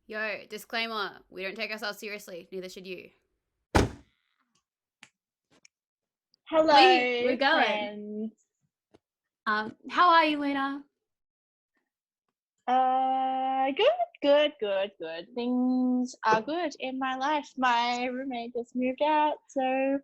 Yo, disclaimer, we don't take ourselves seriously, neither should you. We're Hello, going. friends. How are you, Luna? Good. Things are good in my life. My roommate just moved out, so Home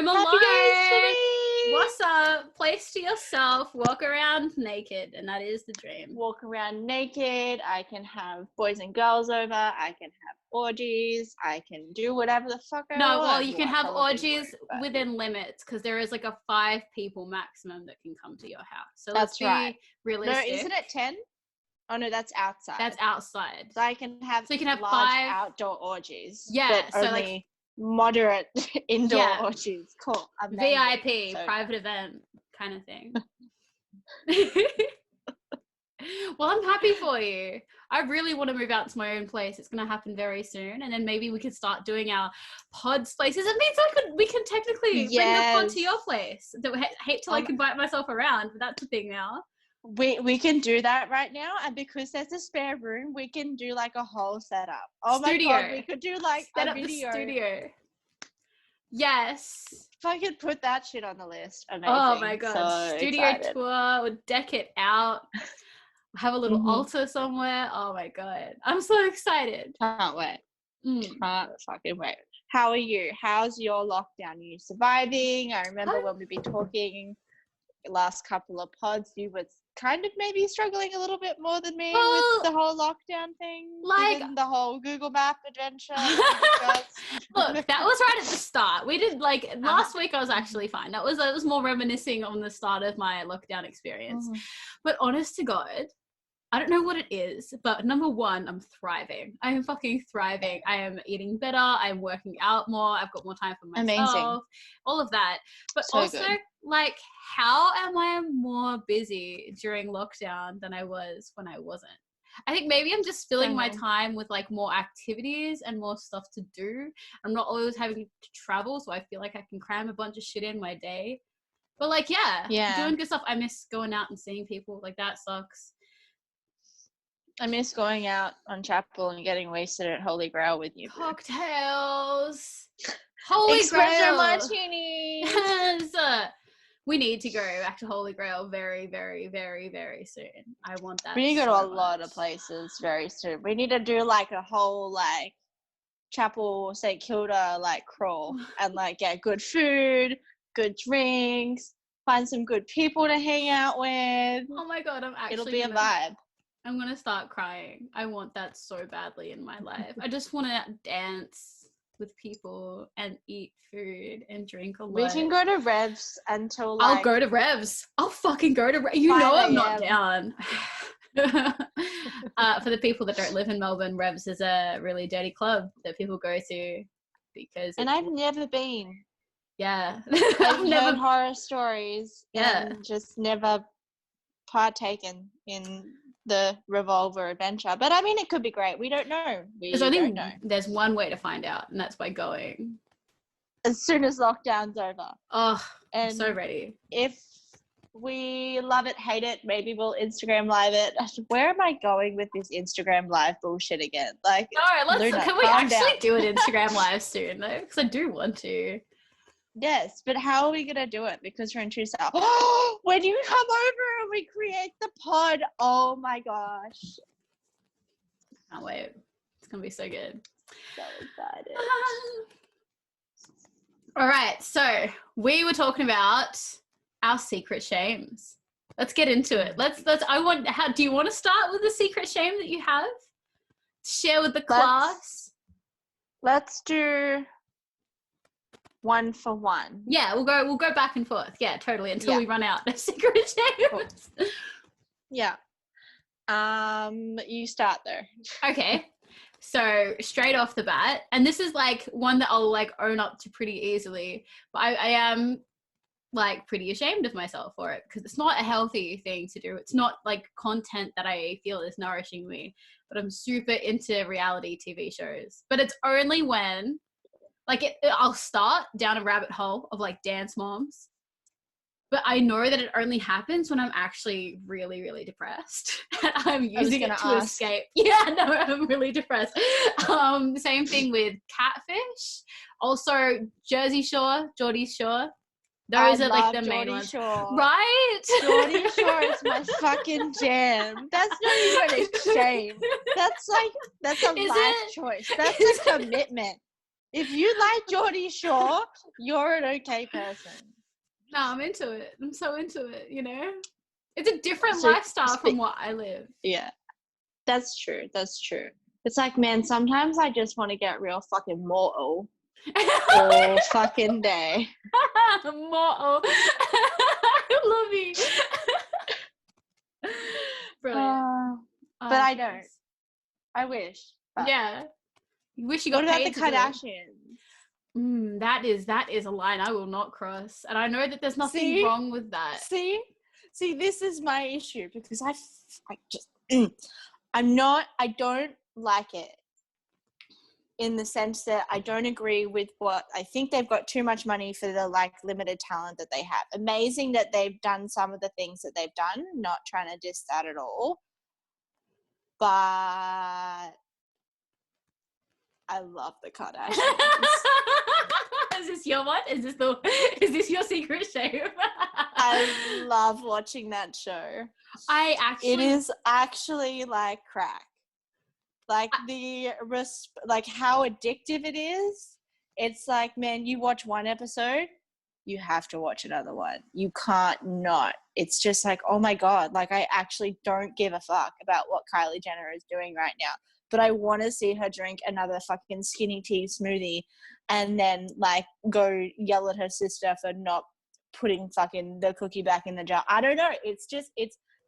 happy days for alone. me. What's up? Place to yourself, walk around naked, and that is the dream. Walk around naked. I can have boys and girls over. I can have orgies. I can do whatever the fuck I want. No, well, you can have probably orgies won't, but within limits because there is like a 5 people maximum that can come to your house. So let's that's be right. No, realistic. isn't it 10? Oh no, that's outside. That's outside. So I can have large 5 outdoor orgies. Yeah, but so only like moderate indoor Yeah. orgies. Cool. Amazing. VIP, So private event kind of thing. Well, I'm happy for you. I really want to move out to my own place. It's going to happen very soon, and then maybe we could start doing our pods places. It means we can technically bring the pod to your place. I hate to invite myself around, but that's the thing now. We can do that right now, and because there's a spare room, we can do like a whole setup. Oh Studio. my god, we could do like set a up video. The studio. Yes. If I could put that shit on the list, amazing. Oh my god, so studio excited. tour, we'll deck it out. Have a little altar somewhere. Oh my god, I'm so excited. Can't wait. Can't fucking wait. How are you? How's your lockdown? Are you surviving? I remember when we've been talking last couple of pods, you were kind of maybe struggling a little bit more than me with the whole lockdown thing, given the whole Google Map adventure. Look, that was right at the start. We did last week. I was actually fine. That was more reminiscing on the start of my lockdown experience. But honest to God, I don't know what it is, but number one, I'm thriving. I am fucking thriving. I am eating better. I'm working out more. I've got more time for myself. Amazing. All of that. But so also, good. how am I more busy during lockdown than I was when I wasn't? I think maybe I'm just filling my time with more activities and more stuff to do. I'm not always having to travel, so I feel like I can cram a bunch of shit in my day. But doing good stuff. I miss going out and seeing people. That sucks. I miss going out on Chapel and getting wasted at Holy Grail with you. Cocktails. Holy Espresso Grail. martinis. We need to go back to Holy Grail very, very, very, very soon. I want that. We need to go to a lot of places very soon. We need to do a whole Chapel St. Kilda crawl and get good food, good drinks, find some good people to hang out with. Oh my god, it'll be a vibe. I'm gonna start crying. I want that so badly in my life. I just want to dance with people and eat food and drink a lot. We can go to Revs until I'll go to Revs. I'll fucking go to Revs. You know I'm not down. For the people that don't live in Melbourne, Revs is a really dirty club that people go to because. And I've never been. Yeah. I've heard horror stories. Yeah. And just never partaken in the Revolver adventure. But I mean, it could be great. We don't know. There's one way to find out, and that's by going. As soon as lockdown's over. Oh, I'm so ready. If we love it, hate it, maybe we'll Instagram live it. Where am I going with this Instagram live bullshit again? Can we actually do an Instagram live soon though? Because I do want to. Yes, but how are we gonna do it? Because we're in Tucson. When you come over and we create the pod, oh my gosh! Can't wait. It's gonna be so good. So excited. All right, so we were talking about our secret shames. Let's get into it. Do you want to start with the secret shame that you have? Share with the class. Let's do one for one. Yeah, we'll go back and forth. Yeah, totally, until we run out of secret shames. Cool. Yeah. You start there. Okay. So straight off the bat, and this is one that I'll own up to pretty easily, but I am pretty ashamed of myself for it because it's not a healthy thing to do. It's not content that I feel is nourishing me, but I'm super into reality TV shows. But it's only when I'll start down a rabbit hole of dance moms, But I know that it only happens when I'm actually really, really depressed. I'm using it to escape. Yeah, no, I'm really depressed. Same thing with catfish. Also, Jersey Shore, Geordie Shore. Those are like the main ones. Shore. Right? Geordie Shore is my fucking jam. That's not even a shame. That's a life choice. That's a commitment. If you like Geordie Shore, you're an okay person. No, I'm into it. I'm so into it, you know? It's a different lifestyle from what I live. Yeah. That's true. That's true. It's like, man, sometimes I just want to get real fucking mortal all fucking day. Mortal. I love you. Brilliant. But I don't. I wish. Yeah. You wish you got paid. What about the Kardashians? That is a line I will not cross, and I know that there's nothing wrong with that. See, this is my issue because I don't like it in the sense that I don't agree with what I think. They've got too much money for the like limited talent that they have. Amazing that they've done some of the things that they've done. Not trying to diss that at all, but I love the Kardashians. Is this your one? Is this your secret shame? I love watching that show. It is actually like crack. Like like how addictive it is. It's like, man, you watch one episode, you have to watch another one. You can't not. It's just like, oh my God, like I actually don't give a fuck about what Kylie Jenner is doing right now. But I want to see her drink another fucking skinny tea smoothie and then like go yell at her sister for not putting fucking the cookie back in the jar. I don't know. It's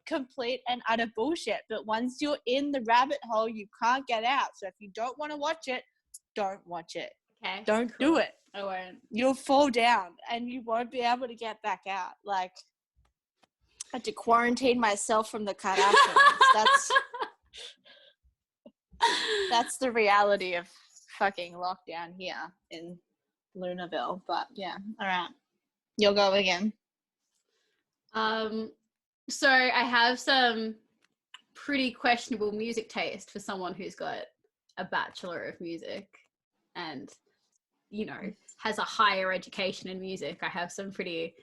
complete and utter bullshit. But once you're in the rabbit hole, you can't get out. So if you don't want to watch it, don't watch it. Okay. Don't do it. I won't. You'll fall down and you won't be able to get back out. Like, I had to quarantine myself from the Kardashians. That's the reality of fucking lockdown here in Lunaville. But yeah, all right. You'll go again. So I have some pretty questionable music taste for someone who's got a Bachelor of Music and, you know, has a higher education in music. I have some pretty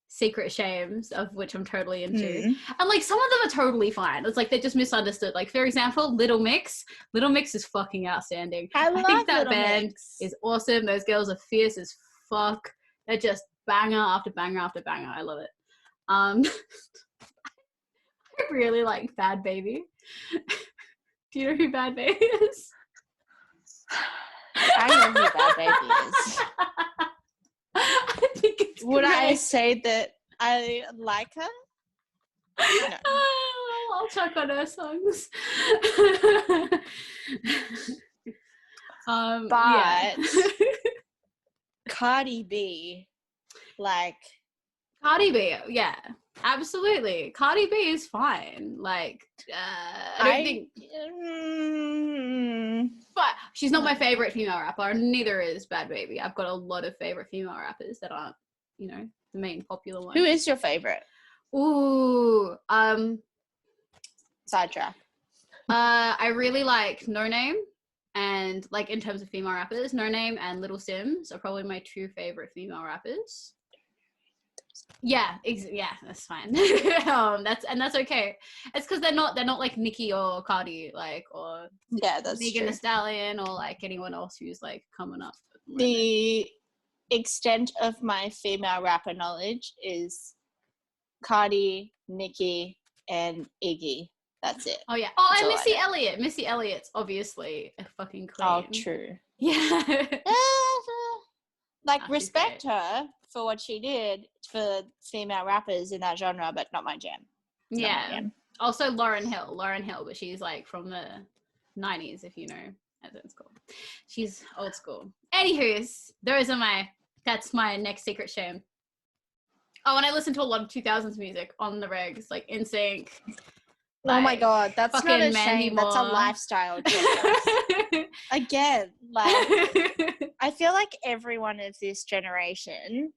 secret shames of which I'm totally into. And like some of them are totally fine. It's like they're just misunderstood. Like for example, Little Mix. Little Mix is fucking outstanding. I think that band is awesome. Those girls are fierce as fuck. They're just banger after banger after banger. I love it. I really like Bad Baby. Do you know who Bad Baby is? I know who Bad Baby is. I think it's Would great. I say that I like her? No. I'll check on her songs. But Cardi B, like Cardi B, yeah, absolutely. Cardi B is fine. Like, I don't think. But she's not my favorite female rapper. Neither is Bad Baby. I've got a lot of favorite female rappers that aren't, you know, the main popular ones. Who is your favorite? Ooh, sidetrack. I really like No Name, and like in terms of female rappers, No Name and Little Sims are probably my two favorite female rappers. Yeah, that's fine. That's okay. It's because they're not like Nicki or Cardi, like, or that's Megan Thee Stallion, or like anyone else who's like coming up. The extent of my female rapper knowledge is Cardi, Nicki, and Iggy. That's it. Oh yeah. Oh, and Missy Elliott. Missy Elliott's obviously a fucking queen. Oh, true. Yeah. Like, respect her for what she did for female rappers in that genre, but not my jam. Yeah. Also Lauryn Hill, but she's like from the 90s, if you know, as it's called. She's old school. Anywho's, that's my next secret shame. Oh, and I listen to a lot of 2000s music on the regs, like NSYNC. Oh my God, that's not a shame. That's a lifestyle choice. Again, like, I feel like everyone of this generation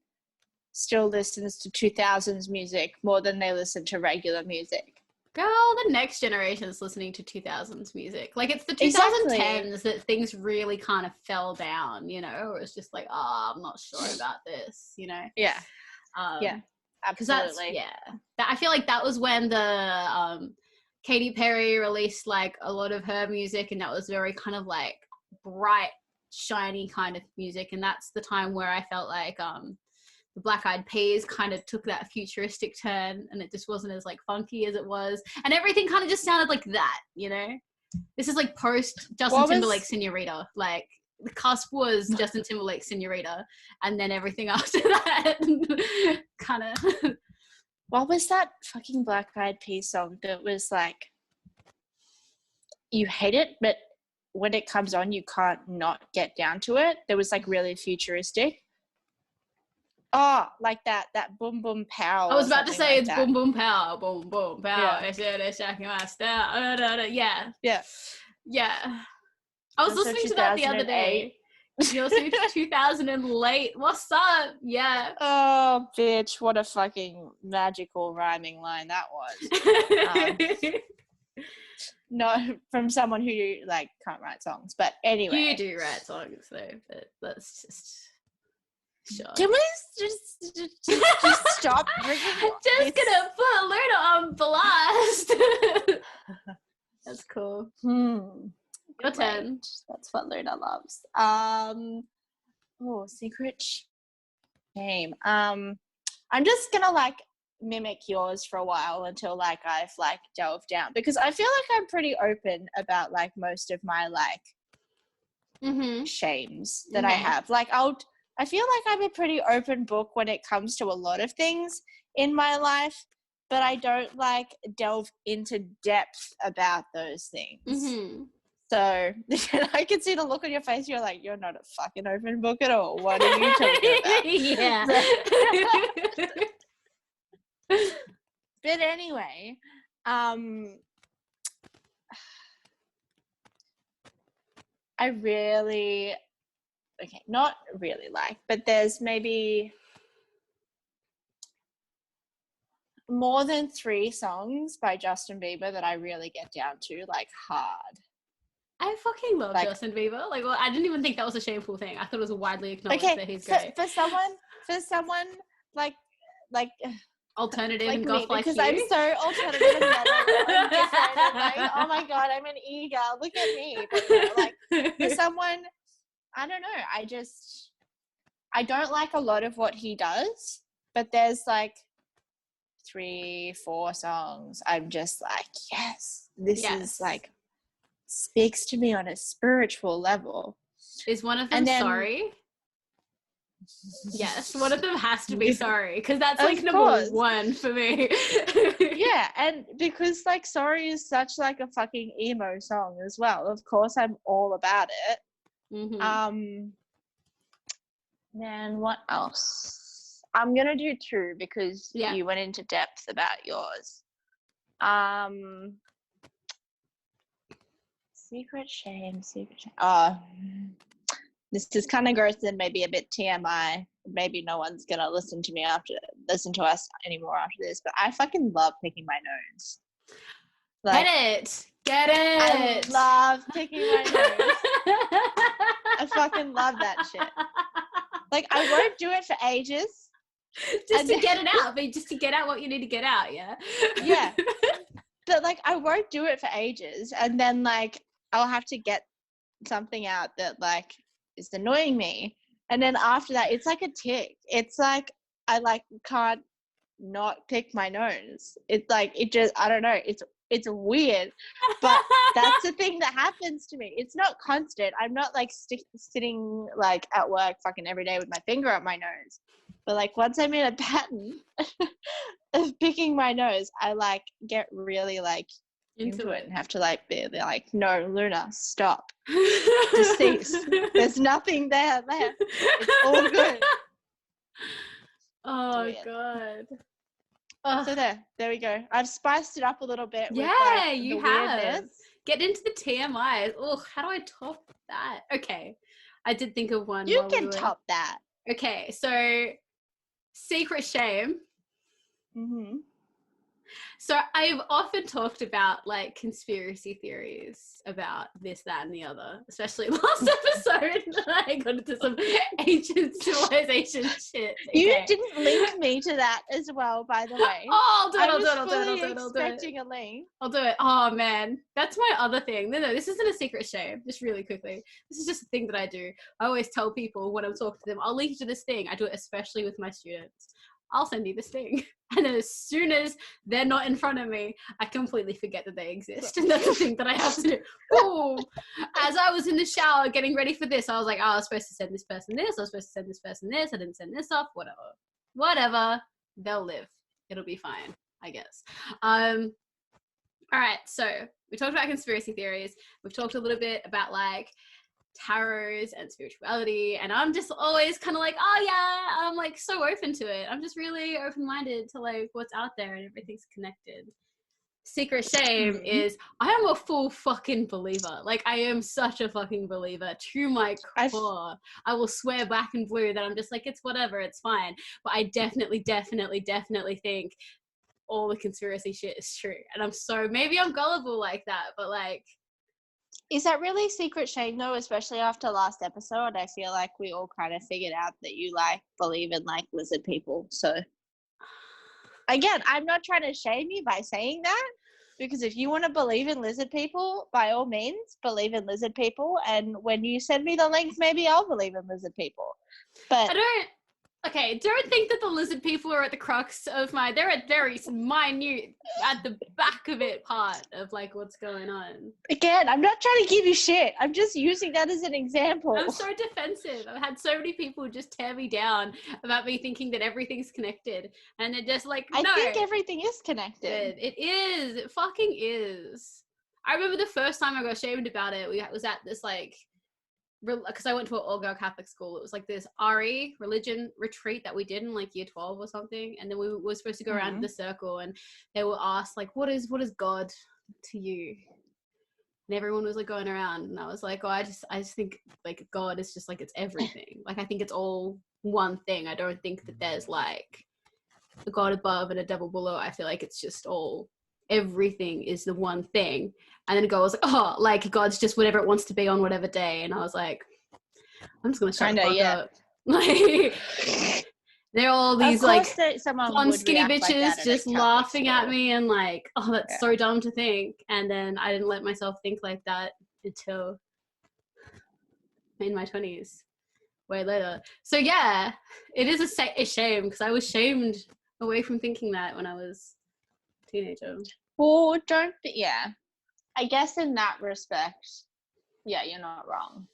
still listens to 2000s music more than they listen to regular music. Girl, the next generation is listening to 2000s music. Like, it's the 2010s that things really kind of fell down, you know? It was just like, oh, I'm not sure about this, you know? Yeah. Yeah, absolutely. I feel like that was when the Katy Perry released, like, a lot of her music, and that was very kind of, like, bright, shiny kind of music. And that's the time where I felt like the Black Eyed Peas kind of took that futuristic turn, and it just wasn't as like funky as it was, and everything kind of just sounded like that, you know? This is like post Justin Timberlake Senorita. Like, the cusp was Justin Timberlake Senorita, and then everything after that kind of. What was that fucking Black Eyed Peas song that was like, you hate it, but when it comes on, you can't not get down to it? That was like really futuristic. Oh, like that boom boom pow. I was about to say like it's that. Boom boom pow, boom boom pow. I said it's jacking my style. Yeah. I was listening to that the other day. You're listening to 2000 and late. What's up? Yeah. Oh, bitch! What a fucking magical rhyming line that was. No, from someone who like can't write songs, but anyway. You do write songs though, but that's just. Sure. Can we just stop bringing just gonna put Luna on blast. That's cool. Your turn. That's what Luna loves. Secret shame. I'm just gonna like mimic yours for a while until like I've like delved down, because I feel like I'm pretty open about like most of my like shames that I have. Like I feel like I'm a pretty open book when it comes to a lot of things in my life, but I don't like delve into depth about those things. So I can see the look on your face. You're like, you're not a fucking open book at all. What are you talking about? Yeah. But anyway, I really... Okay, not really like, but there's maybe more than 3 songs by Justin Bieber that I really get down to, like, hard. I fucking love Justin Bieber. Like, well, I didn't even think that was a shameful thing. I thought it was widely acknowledged that he's great. For someone like alternative like and goth me, like because you. I'm so alternative and metal and different and like, oh my god, I'm an e-girl. Look at me. But, you know, like, for someone, I don't know. I don't like a lot of what he does, but there's like 3, 4 songs I'm just like, yes, this is like speaks to me on a spiritual level. Is one of them Sorry? Yes, one of them has to be Sorry, because that's like number 1 for me. Yeah, and because like Sorry is such like a fucking emo song as well. Of course, I'm all about it. Then what else? I'm gonna do 2 because you went into depth about yours. Secret shame. This is kind of gross and maybe a bit TMI. Maybe no one's gonna listen to us anymore after this, but I fucking love picking my nose. Like, Get it. I love picking my nose. I fucking love that shit. Like, I won't do it for ages. Just to get it out, but just to get out what you need to get out, yeah? Yeah. But, like, I won't do it for ages. And then, like, I'll have to get something out that, like, is annoying me. And then after that, it's like a tick. It's like, I, like, can't not pick my nose. It's like, it just, I don't know. It's weird, but that's the thing that happens to me. It's not constant. I'm not like sitting like at work fucking every day with my finger up my nose. But like once I'm in a pattern of picking my nose, I like get really like into it and have to like be like, no, Luna, stop. Just cease. There's nothing there left. It's all good. Oh God. So there we go. I've spiced it up a little bit. Yeah, with, like, you have. Get into the TMI. Oh, how do I top that? Okay, I did think of one. You can top that. Okay, so secret shame. Mm-hmm. So I've often talked about like conspiracy theories about this, that, and the other, especially last episode. I got into some ancient civilization shit. Okay. You didn't link me to that as well, by the way. Oh, I'll do it. I I'll was do it. I'll do it. fully I'll do it. I'll do it. expecting a link. I'll do it. Oh man, that's my other thing. No, this isn't a secret shame. Just really quickly, this is just a thing that I do. I always tell people when I'm talking to them, I'll link you to this thing. I do it especially with my students. I'll send you this thing. And then as soon as they're not in front of me, I completely forget that they exist. And that's the thing that I have to do. Boom. As I was in the shower getting ready for this, I was like, oh, I was supposed to send this person this. I was supposed to send this person this. I didn't send this off. Whatever. They'll live. It'll be fine, I guess. All right. So we talked about conspiracy theories. We've talked a little bit about like tarots and spirituality, and I'm just always kind of like, oh yeah, I'm like so open to it. I'm just really open-minded to like what's out there, and everything's connected. Secret shame is I am a full fucking believer. Like I am such a fucking believer to my core. I will swear black and blue that I'm just like, it's whatever, it's fine. But I definitely think all the conspiracy shit is true. And maybe I'm gullible like that, but like, is that really secret shame though? Especially after last episode, I feel like we all kind of figured out that you like believe in like lizard people. So again, I'm not trying to shame you by saying that, because if you want to believe in lizard people, by all means, believe in lizard people. And when you send me the link, maybe I'll believe in lizard people. But don't think that the lizard people are at the crux of they're at very minute, at the back of it part of like what's going on. Again, I'm not trying to give you shit. I'm just using that as an example. I'm so defensive. I've had so many people just tear me down about me thinking that everything's connected. And they're just like, no. I think everything is connected. It is. It fucking is. I remember the first time I got shamed about it, we was at this like, because I went to an all-girl Catholic school. It was like this RE religion retreat that we did in like year 12 or something, and then we were supposed to go around the circle, and they were asked like, what is God to you? And everyone was like going around, and I was like, oh, I just think like God is just like, it's everything. Like I think it's all one thing. I don't think that there's like a God above and a devil below. I feel like it's just all, everything is the one thing. And then the girl was like, oh, like God's just whatever it wants to be on whatever day. And I was like, I'm just gonna shut the fuck up. Like they're all these like fun skinny bitches like just laughing at me and like, oh, that's so dumb to think. And then I didn't let myself think like that until in my 20s, way later. So yeah, it is a shame, because I was shamed away from thinking that when I was a teenager. Well, I guess in that respect, yeah, you're not wrong.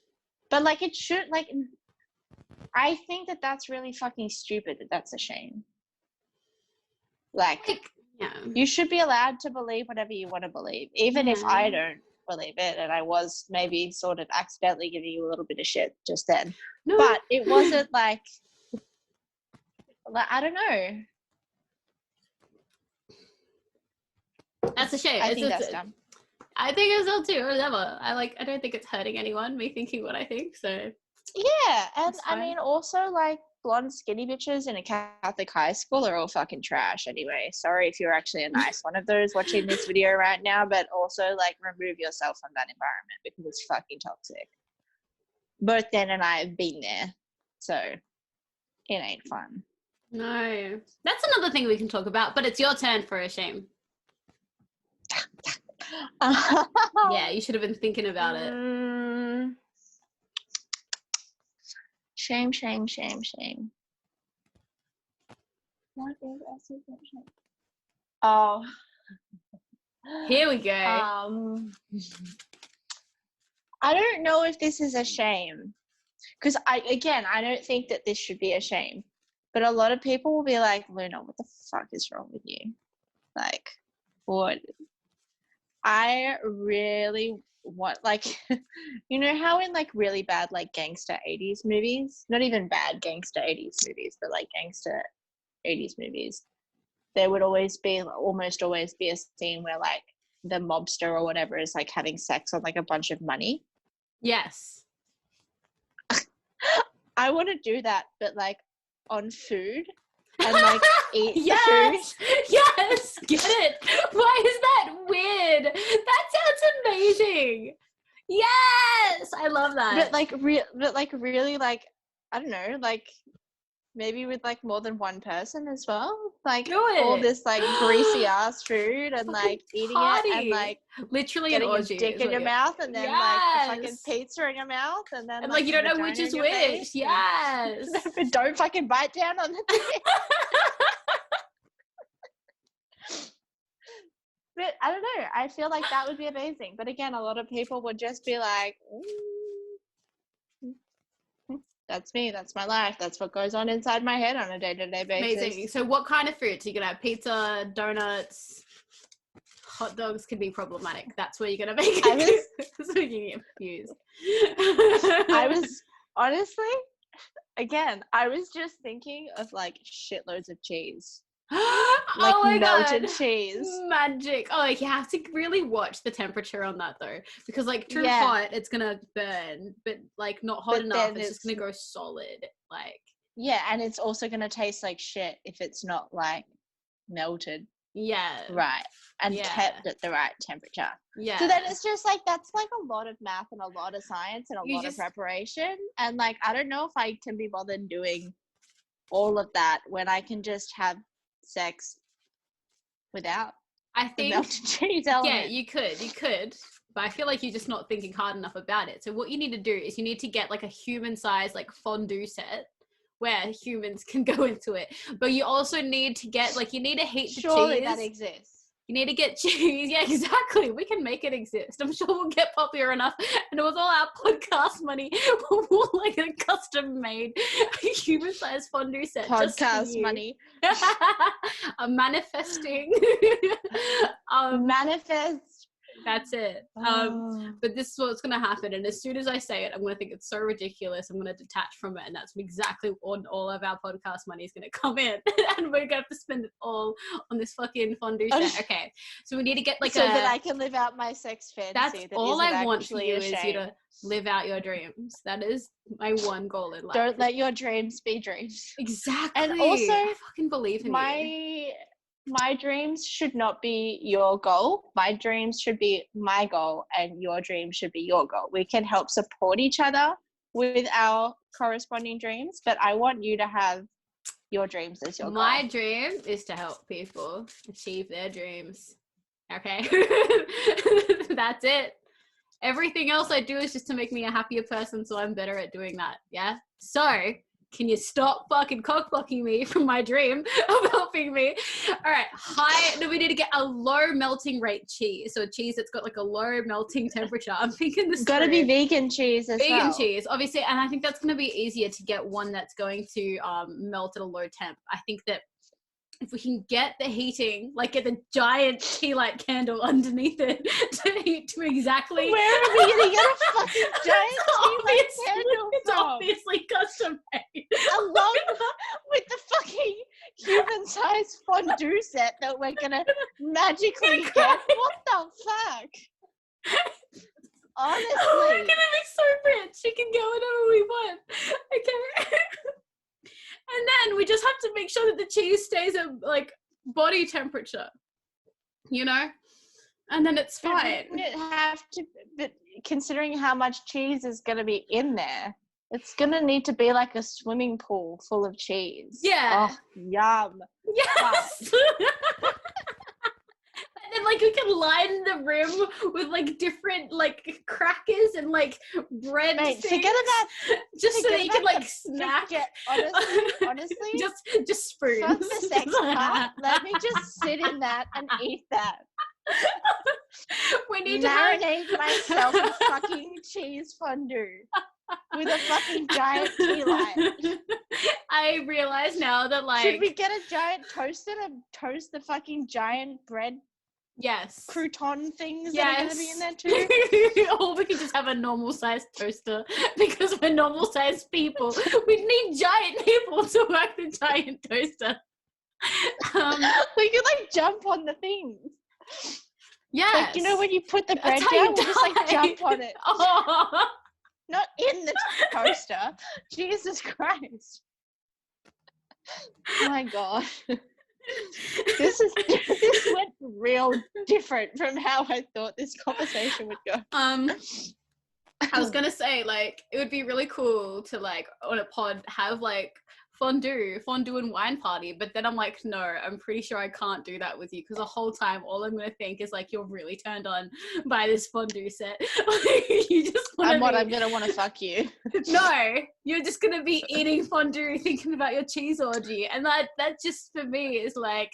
But like it should, like, I think that that's really fucking stupid that that's a shame. Like you should be allowed to believe whatever you want to believe, even if I don't believe it, and I was maybe sort of accidentally giving you a little bit of shit just then. No. But it wasn't like I don't know. That's a shame. I think that's dumb. I think it's all too, whatever. I don't think it's hurting anyone, me thinking what I think, so. Yeah, and I mean, also, like, blonde skinny bitches in a Catholic high school are all fucking trash anyway. Sorry if you're actually a nice one of those watching this video right now, but also, like, remove yourself from that environment because it's fucking toxic. Both Dan and I have been there, so it ain't fun. No. That's another thing we can talk about, but it's your turn for a shame. Yeah, you should have been thinking about it. Shame. What is a secret shame? Oh. Here we go. I don't know if this is a shame, because I don't think that this should be a shame, but a lot of people will be like, Luna, what the fuck is wrong with you? Like, what? I really want, like, you know how in like really bad like gangster 80s movies, not even bad gangster 80s movies, but like gangster 80s movies, there would almost always be a scene where like the mobster or whatever is like having sex on like a bunch of money. Yes. I want to do that, but like on food. and like eat the Yes, yes, get it. Why is that weird? That sounds amazing. Yes, I love food. that. But like really like, I don't know, like maybe with like more than one person as well. Like Do all it. this like greasy ass food and Fucking like eating party. it and like Literally an getting a orgy dick is in what your you. mouth and then like a fucking Yes. pizza in your mouth and then And like like you a don't know which vagina is in your which. face. Yes. But don't fucking bite down on the dick. But I don't know. I feel like that would be amazing. But again, a lot of people would just be like, that's me. That's my life. That's what goes on inside my head on a day-to-day basis. Amazing. So what kind of foods? You're going to have pizza, donuts, hot dogs can be problematic. That's where you're going to make it. So you get confused. I was, honestly, again, I was just thinking of like shitloads of cheese. Like oh my melted God. cheese. Magic. Oh, like you have to really watch the temperature on that though, because like too hot, it's gonna burn, but like not hot enough, it's just gonna go solid. Like yeah, and it's also gonna taste like shit if it's not like melted. Yeah. Right. And kept at the right temperature. Yeah. So then it's just like that's like a lot of math and a lot of science and a lot of preparation. And like I don't know if I can be bothered doing all of that when I can just have sex without the melted cheese element. Yeah, you could, but I feel like you're just not thinking hard enough about it. So what you need to do is you need to get like a human size like fondue set where humans can go into it, but you also need to get like, you need to heat the cheese. Surely that exists. You need to get cheese. Yeah, exactly. We can make it exist. I'm sure we'll get popular enough. And with all our podcast money, we'll like a custom made human sized fondue set. Podcast money. I'm manifesting. Manifest. That's it. But this is what's going to happen. And as soon as I say it, I'm going to think it's so ridiculous. I'm going to detach from it. And that's exactly what all of our podcast money is going to come in. And we're going to have to spend it all on this fucking fondue set. Okay. So we need to get like that I can live out my sex fantasy. That's all I want for you is you to live out your dreams. That is my one goal in life. Don't let your dreams be dreams. Exactly. And also, I fucking believe in you. My dreams should not be your goal. My dreams should be my goal, and your dreams should be your goal. We can help support each other with our corresponding dreams, but I want you to have your dreams as your goal. My dream is to help people achieve their dreams. Okay? That's it. Everything else I do is just to make me a happier person, so I'm better at doing that. Yeah? So can you stop fucking cock-blocking me from my dream of helping me? All right, we need to get a low melting rate cheese. So a cheese that's got like a low melting temperature. I'm thinking this got to be vegan cheese as well. Vegan cheese, obviously. And I think that's going to be easier to get one that's going to melt at a low temp. I think that if we can get the heating, like get the giant tea light candle underneath it to heat to exactly. Where are we going to get a fucking giant tea light candle It's from? obviously custom made. Along with the fucking human-sized fondue set that we're going to magically get. What the fuck? Honestly. Oh, we're going to be so rich. We can go whatever we want. Okay. And then we just have to make sure that the cheese stays at like body temperature, you know, and then it's fine. But considering how much cheese is going to be in there, it's going to need to be like a swimming pool full of cheese. Yeah. Oh, yum. Yes. And then like we can line the rim with like different like crackers and like bread. Mate, things, forget about just so that you can like snack. Honestly, just spoons. Fuck the sex part. Let me just sit in that and eat that. We need marinate myself in fucking cheese fondue with a fucking giant tea light. I realize now that like, should we get a giant toaster to toast the fucking giant bread? Yes. Crouton things that are going to be in there too. Or we can just have a normal sized toaster because we're normal sized people. We need giant people to work the giant toaster. We could like jump on the things. Yes. Like, you know when you put the bread down, we'll just like jump on it. Oh. Not in the toaster. Jesus Christ. Oh my god. This went real different from how I thought this conversation would go. I was gonna say, like, it would be really cool to, like, on a pod have like fondue and wine party, but then I'm like, no, I'm pretty sure I can't do that with you, because the whole time all I'm gonna think is like, you're really turned on by this fondue set. You just want to. I'm gonna want to fuck you. No, you're just gonna be eating fondue, thinking about your cheese orgy, and that just for me is like.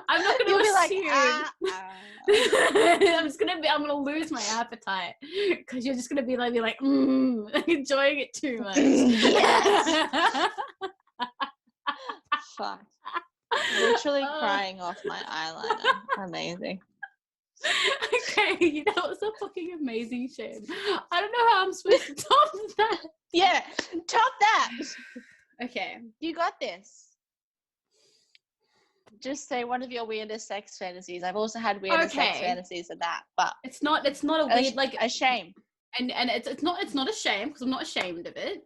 I'm not gonna assume. I'm gonna lose my appetite because you're just gonna be like enjoying it too much. Yes. Fuck. Literally crying off my eyeliner. Amazing. Okay, that was a fucking amazing shame. I don't know how I'm supposed to top that. Yeah, top that. Okay, you got this. Just say one of your weirdest sex fantasies. I've also had weirder sex fantasies than that, but it's not a weird like a shame. And it's not a shame, because I'm not ashamed of it.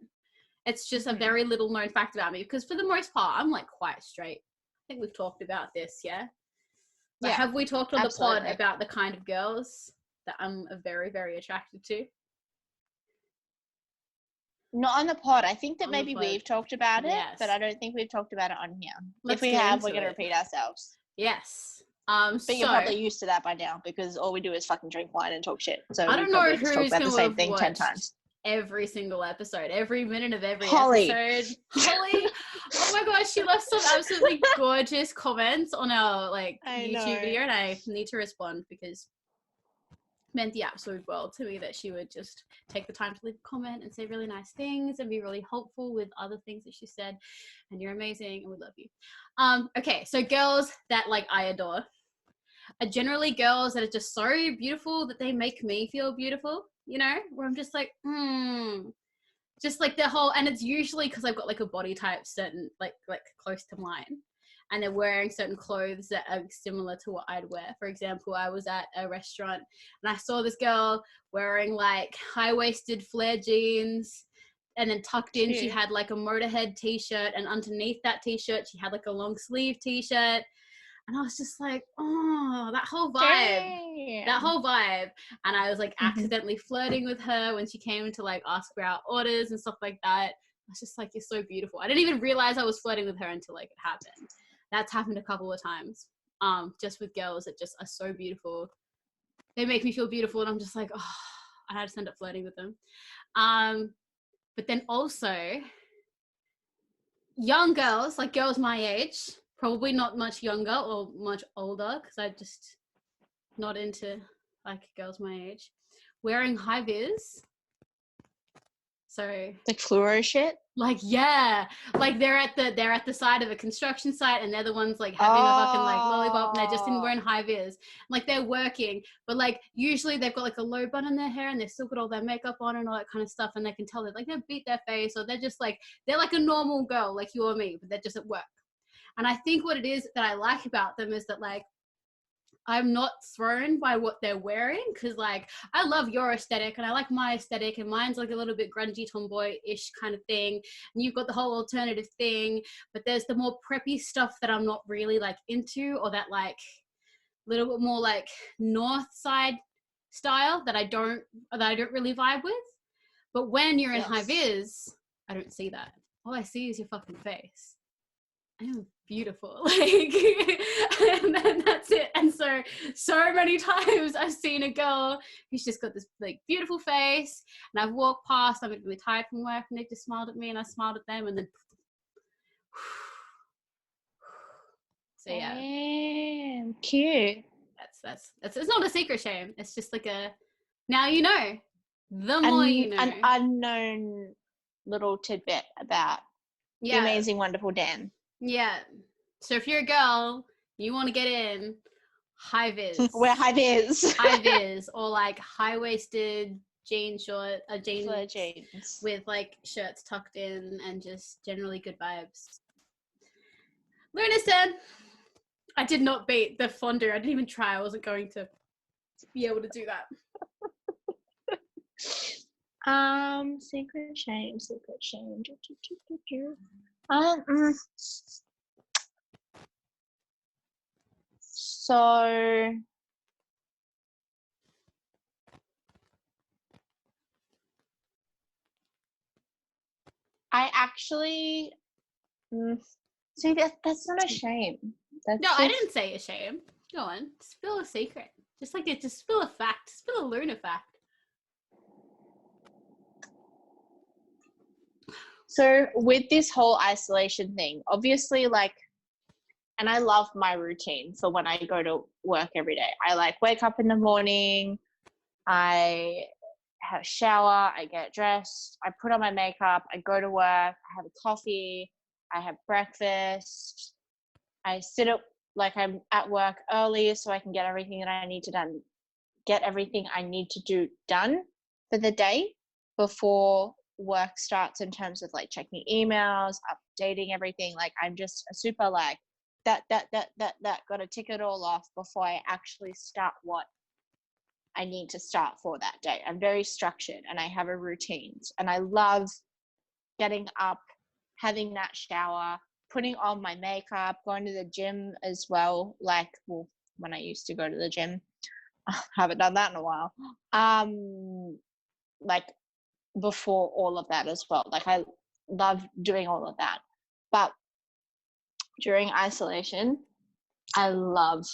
It's just a very little known fact about me, because for the most part I'm like quite straight. I think we've talked about this, yeah. But have we talked on the pod about the kind of girls that I'm very, very attracted to? Not on the pod. I think that maybe we've talked about it, but I don't think we've talked about it on here. If we have, we're going to repeat ourselves. Yes. But you're probably used to that by now, because all we do is fucking drink wine and talk shit. So I don't know who's talk about the same thing 10 times. Every single episode, every minute of every Holly. episode. Holly, oh my gosh, she left some absolutely gorgeous comments on our YouTube video, and I need to respond, because meant the absolute world to me that she would just take the time to leave a comment and say really nice things and be really helpful with other things that she said. And you're amazing and we love you. Okay, so girls that I adore are generally girls that are just so beautiful that they make me feel beautiful, where I'm just like, just like the whole, and it's usually because I've got a body type certain like close to mine, and they're wearing certain clothes that are similar to what I'd wear. For example, I was at a restaurant and I saw this girl wearing high-waisted flare jeans, and then tucked in she had a Motorhead t-shirt, and underneath that t-shirt she had a long sleeve t-shirt. And I was just like, oh, that whole vibe. And I was accidentally flirting with her when she came to ask for our orders and stuff like that. I was just like, you're so beautiful. I didn't even realize I was flirting with her until it happened. That's happened a couple of times. Just with girls that just are so beautiful. They make me feel beautiful, and I'm just like, oh, I just end up flirting with them. But then also young girls, girls my age, probably not much younger or much older, because I'm just not into girls my age, wearing high vis. So fluoro shit. They're at the side of a construction site, and they're the ones having a fucking lollipop, and they're just wearing high vis. They're working, but usually they've got a low bun in their hair, and they've still got all their makeup on and all that kind of stuff, and they can tell that they've beat their face, or they're just they're a normal girl like you or me, but they're just at work. And I think what it is that I like about them is that I'm not thrown by what they're wearing, because I love your aesthetic and I like my aesthetic, and mine's a little bit grungy tomboy-ish kind of thing, and you've got the whole alternative thing, but there's the more preppy stuff that I'm not really into, or that little bit more north side style that I don't really vibe with. But when you're in high vis, I don't see that. All I see is your fucking face. I am beautiful, and then that's it. And so many times I've seen a girl who's just got this beautiful face, and I've walked past, I'm really tired from work, and they've just smiled at me, and I smiled at them, and then so yeah. Damn, cute. That's it's not a secret shame. It's just now you know. The more you know. An unknown little tidbit about the amazing, wonderful Dan. Yeah. So if you're a girl, you want to get in, high vis. Wear high vis. High vis, or high-waisted jeans with shirts tucked in, and just generally good vibes. Luna's turn. I did not beat the fondue. I didn't even try. I wasn't going to be able to do that. Secret shame. Um, so I actually see that's not a shame. No, I didn't say a shame. Go on, spill a secret. Just spill a fact. Spill a Luna fact. So with this whole isolation thing, obviously, like, and I love my routine for when I go to work every day. I like wake up in the morning, I have a shower, I get dressed, I put on my makeup, I go to work, I have a coffee, I have breakfast, I sit up like I'm at work early so I can get everything that I need to do done for the day before work starts, in terms of like checking emails, updating everything. Like I'm just a super like that gotta tick it all off before I actually start what I need to start for that day. I'm very structured and I have a routine, and I love getting up, having that shower, putting on my makeup, going to the gym as well. Like, well, when I used to go to the gym, I haven't done that in a while. Like before all of that as well. Like I love doing all of that. But during isolation, I love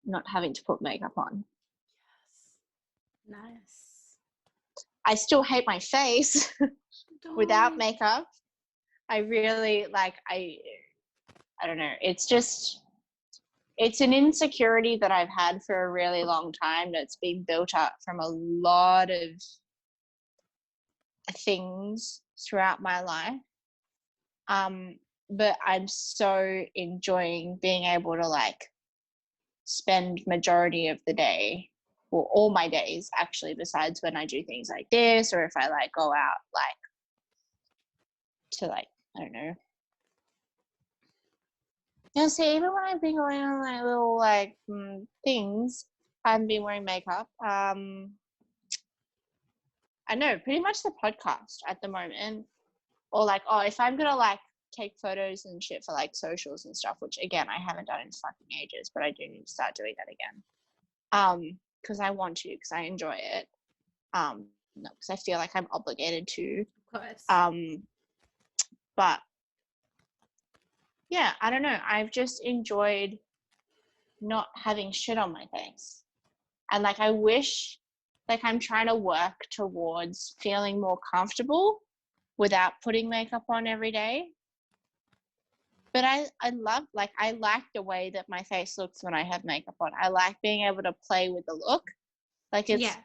not having to put makeup on. Yes. Nice. I still hate my face without makeup. I really like, I don't know. It's an insecurity that I've had for a really long time that's been built up from a lot of things throughout my life. But I'm so enjoying being able to like spend majority of the day, or all my days actually, besides when I do things like this, or if I like go out like to like, I don't know. Yeah, see, even when I've been going on like little like things, I haven't been wearing makeup. I know pretty much the podcast at the moment, or like, oh, if I'm gonna like take photos and shit for like socials and stuff, which again I haven't done in fucking ages, but I do need to start doing that again. Because I want to, because I enjoy it. No, because I feel like I'm obligated to. Of course. But yeah, I don't know. I've just enjoyed not having shit on my face. And like I wish, like I'm trying to work towards feeling more comfortable without putting makeup on every day. But I love, like, I like the way that my face looks when I have makeup on. I like being able to play with the look. Like it's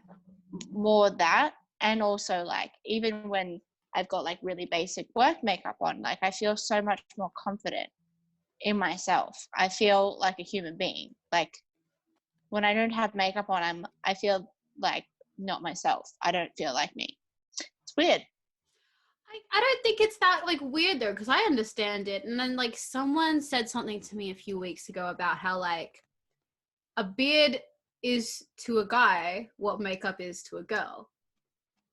more that. And also like, even when I've got like really basic work makeup on, like I feel so much more confident in myself. I feel like a human being. Like when I don't have makeup on, I feel like not myself. I don't feel like me. It's weird. I don't think it's that like weird though, because I understand it. And then like someone said something to me a few weeks ago about how like a beard is to a guy what makeup is to a girl.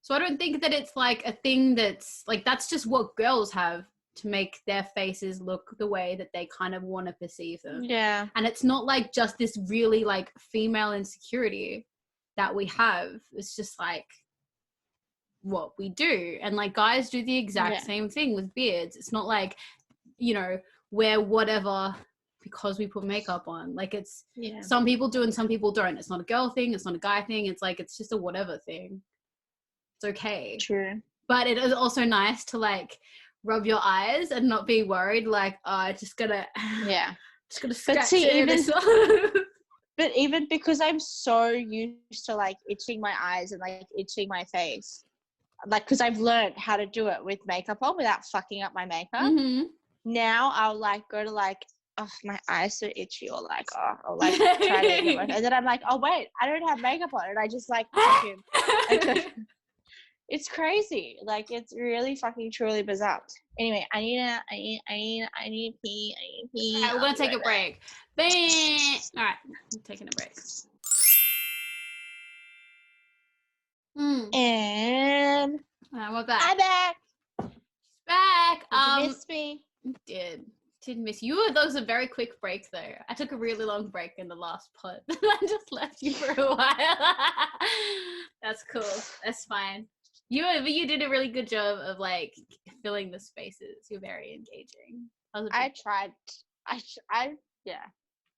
So I don't think that it's like a thing that's like, that's just what girls have to make their faces look the way that they kind of want to perceive them. Yeah. And it's not like just this really like female insecurity that we have. It's just like what we do. And like guys do the exact same thing with beards. It's not like, you know, wear whatever because we put makeup on. Like it's some people do and some people don't. It's not a girl thing, it's not a guy thing. It's like, it's just a whatever thing. It's okay. True. But it is also nice to like rub your eyes and not be worried like, oh, just gotta scratch it. But even because I'm so used to like itching my eyes and like itching my face, like because I've learned how to do it with makeup on without fucking up my makeup. Mm-hmm. Now I'll like go to like, oh, my eyes so itchy, or like, oh, or like try to get and then I'm like, oh wait, I don't have makeup on, and I just like fucking it's crazy. Like it's really fucking truly bizarre. Anyway, I need pee. Alright, we're gonna take a break. Alright, I'm taking a break. And we're back. I'm back. Back. You missed me. Did miss you. That was a very quick break though. I took a really long break in the last pod. I just left you for a while. That's cool. That's fine. You did a really good job of like filling the spaces. You're very engaging. I tried. Yeah.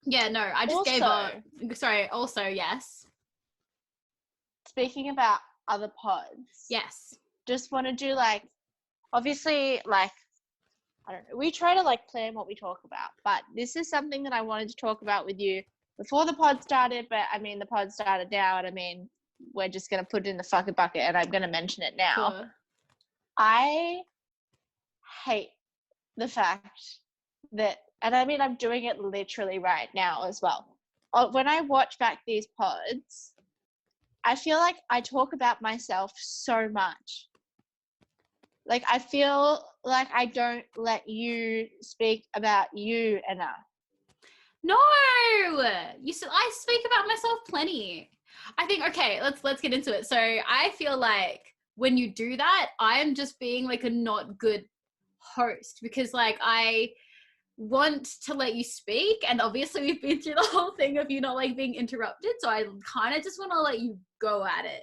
Yeah, no, I just gave up. Sorry, also, yes. Speaking about other pods. Yes. Just want to do like, obviously, like, I don't know. We try to like plan what we talk about, but this is something that I wanted to talk about with you before the pod started, but I mean, the pod started now, and I mean, we're just going to put it in the fucking bucket, and I'm going to mention it now. Sure. I hate the fact that, and I mean, I'm doing it literally right now as well. When I watch back these pods, I feel like I talk about myself so much. Like, I feel like I don't let you speak about you enough. No, I speak about myself plenty. I think, okay, let's get into it. So I feel like when you do that, I'm just being like a not good host, because like I want to let you speak, and obviously we've been through the whole thing of you not like being interrupted, so I kind of just want to let you go at it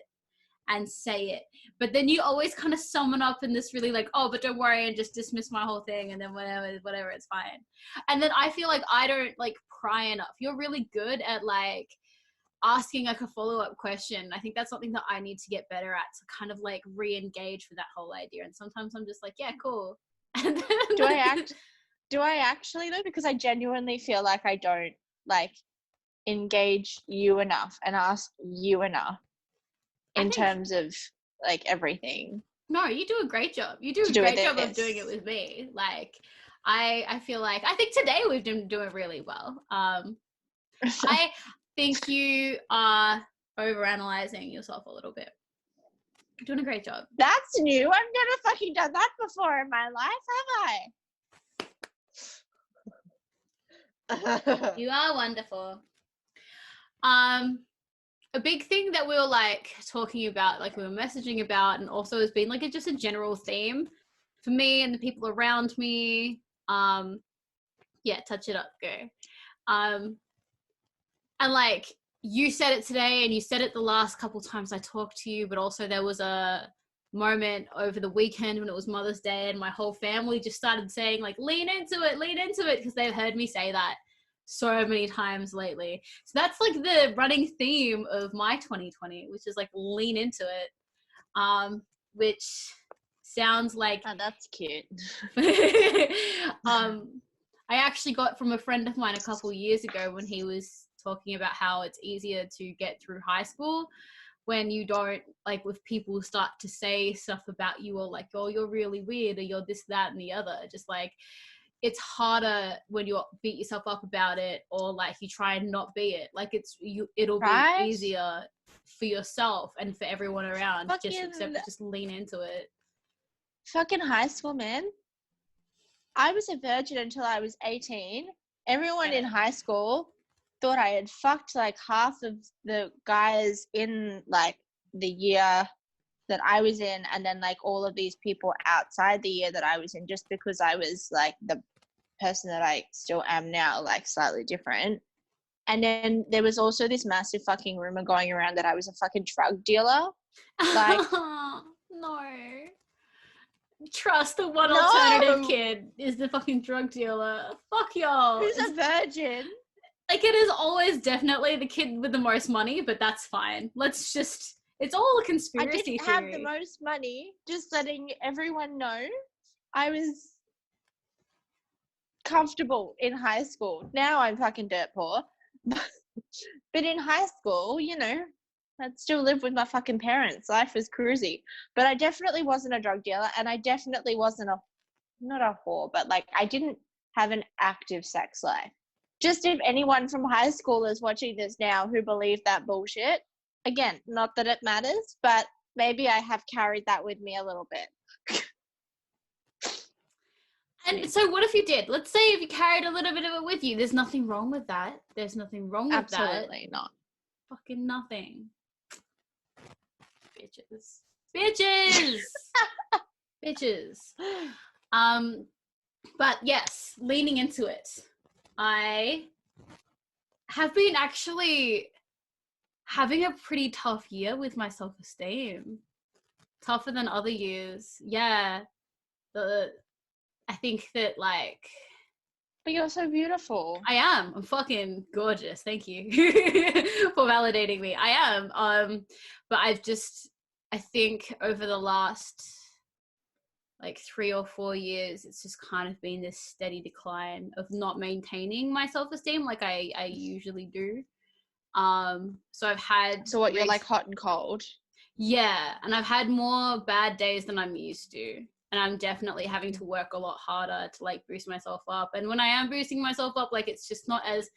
and say it, but then you always kind of sum it up in this really like, oh, but don't worry, and just dismiss my whole thing, and then whatever, it's fine. And then I feel like I don't like pry enough. You're really good at like asking like a follow-up question. I think that's something that I need to get better at, to kind of like re-engage with that whole idea. And sometimes I'm just like, yeah, cool. And then do I actually though? Because I genuinely feel like I don't like engage you enough and ask you enough in terms of like everything. No, you do a great job. You do a great job of doing it with me. Like, I feel like, I think today we've been doing really well. I think you are overanalyzing yourself a little bit. You're doing a great job. That's new. I've never fucking done that before in my life, have I? You are wonderful. A big thing that we were like talking about, like we were messaging about, and also has been like just a general theme for me and the people around me. Yeah, touch it up, go. And like you said it today, and you said it the last couple times I talked to you, but also there was a moment over the weekend when it was Mother's Day, and my whole family just started saying like, lean into it, because they've heard me say that so many times lately. So that's like the running theme of my 2020, which is like lean into it, which sounds like that's cute. I actually got from a friend of mine a couple years ago when he was talking about how it's easier to get through high school when you don't, like, with people start to say stuff about you, or like, oh, you're really weird, or you're this, that, and the other. Just like, it's harder when you beat yourself up about it, or like you try and not be it. Like it'll be easier for yourself and for everyone around. Just lean into it. Fucking high school, man. I was a virgin until I was 18. Everyone in high school thought I had fucked like half of the guys in like the year that I was in, and then like all of these people outside the year that I was in, just because I was like the person that I still am now, like slightly different. And then there was also this massive fucking rumor going around that I was a fucking drug dealer. Like, no. Trust the one alternative kid is the fucking drug dealer. Fuck y'all. Who's a virgin? Like, it is always definitely the kid with the most money, but that's fine. Let's just, it's all a conspiracy theory. I didn't have the most money, just letting everyone know. I was comfortable in high school. Now I'm fucking dirt poor. But in high school, you know, I'd still live with my fucking parents. Life was cruisy. But I definitely wasn't a drug dealer, and I definitely wasn't not a whore, but like I didn't have an active sex life. Just if anyone from high school is watching this now who believe that bullshit, again, not that it matters, but maybe I have carried that with me a little bit. And so what if you did? Let's say if you carried a little bit of it with you. There's nothing wrong with that. There's nothing wrong with that. Absolutely not. Fucking nothing. Bitches. Bitches. But yes, leaning into it. I have been actually having a pretty tough year with my self-esteem. Tougher than other years. Yeah. I think that, like, but you're so beautiful. I am. I'm fucking gorgeous. Thank you for validating me. I am. But I think over the last like 3 or 4 years, it's just kind of been this steady decline of not maintaining my self-esteem like I usually do. So I've had. So what, you're like hot and cold? Yeah, and I've had more bad days than I'm used to. And I'm definitely having to work a lot harder to like boost myself up. And when I am boosting myself up, like it's not as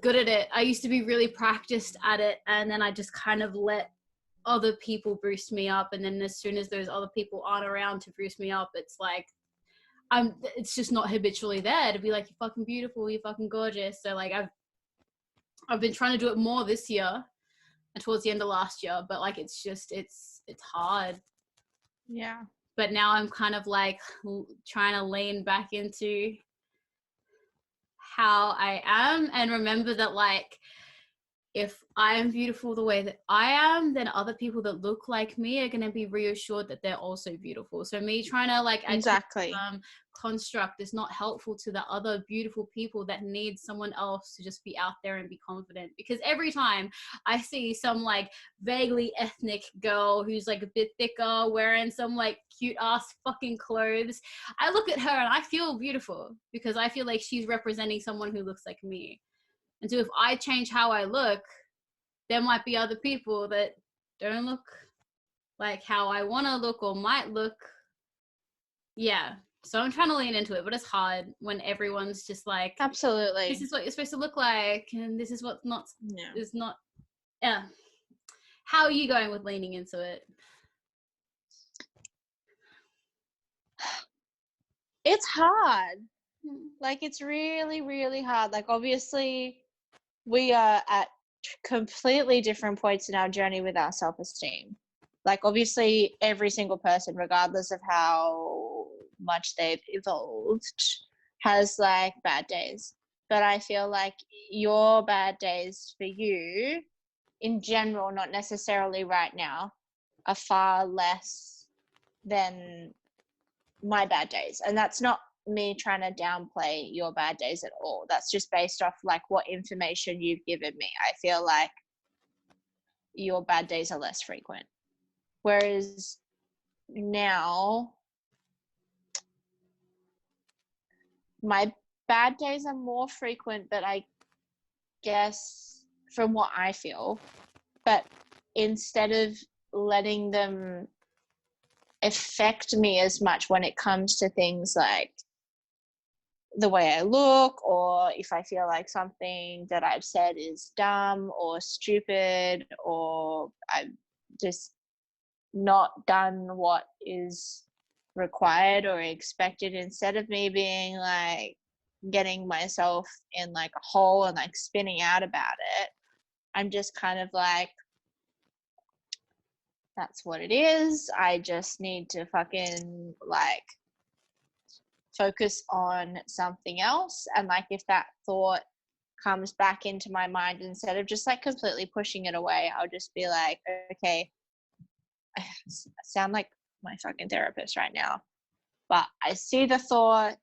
good at it. I used to be really practiced at it, and then I just kind of let other people boost me up. And then as soon as those other people aren't around to boost me up, it's like it's just not habitually there to be like, you're fucking beautiful, you're fucking gorgeous. So like I've been trying to do it more this year and towards the end of last year, but like it's hard. Yeah. But now I'm kind of like trying to lean back into how I am and remember that, like, if I am beautiful the way that I am, then other people that look like me are going to be reassured that they're also beautiful. So me trying to like exactly construct is not helpful to the other beautiful people that need someone else to just be out there and be confident. Because every time I see some like vaguely ethnic girl who's like a bit thicker wearing some like cute ass fucking clothes, I look at her and I feel beautiful because I feel like she's representing someone who looks like me. And so if I change how I look, there might be other people that don't look like how I want to look or might look. Yeah. So I'm trying to lean into it, but it's hard when everyone's just like, absolutely, this is what you're supposed to look like, and this is what's not, is not. Yeah. How are you going with leaning into it? It's hard. Like, it's really, really hard. Like, obviously, we are at completely different points in our journey with our self-esteem. Like, obviously, every single person, regardless of how much they've evolved, has like bad days. But I feel like your bad days for you, in general, not necessarily right now, are far less than my bad days. And that's not me trying to downplay your bad days at all. That's just based off like what information you've given me. I feel like your bad days are less frequent. Whereas now my bad days are more frequent, but I guess from what I feel, but instead of letting them affect me as much when it comes to things like the way I look, or if I feel like something that I've said is dumb or stupid, or I've just not done what is required or expected, instead of me being like getting myself in like a hole and like spinning out about it, I'm just kind of like, that's what it is. I just need to fucking like focus on something else. And like, if that thought comes back into my mind, instead of just like completely pushing it away, I'll just be like, okay, I sound like my fucking therapist right now, but I see the thought,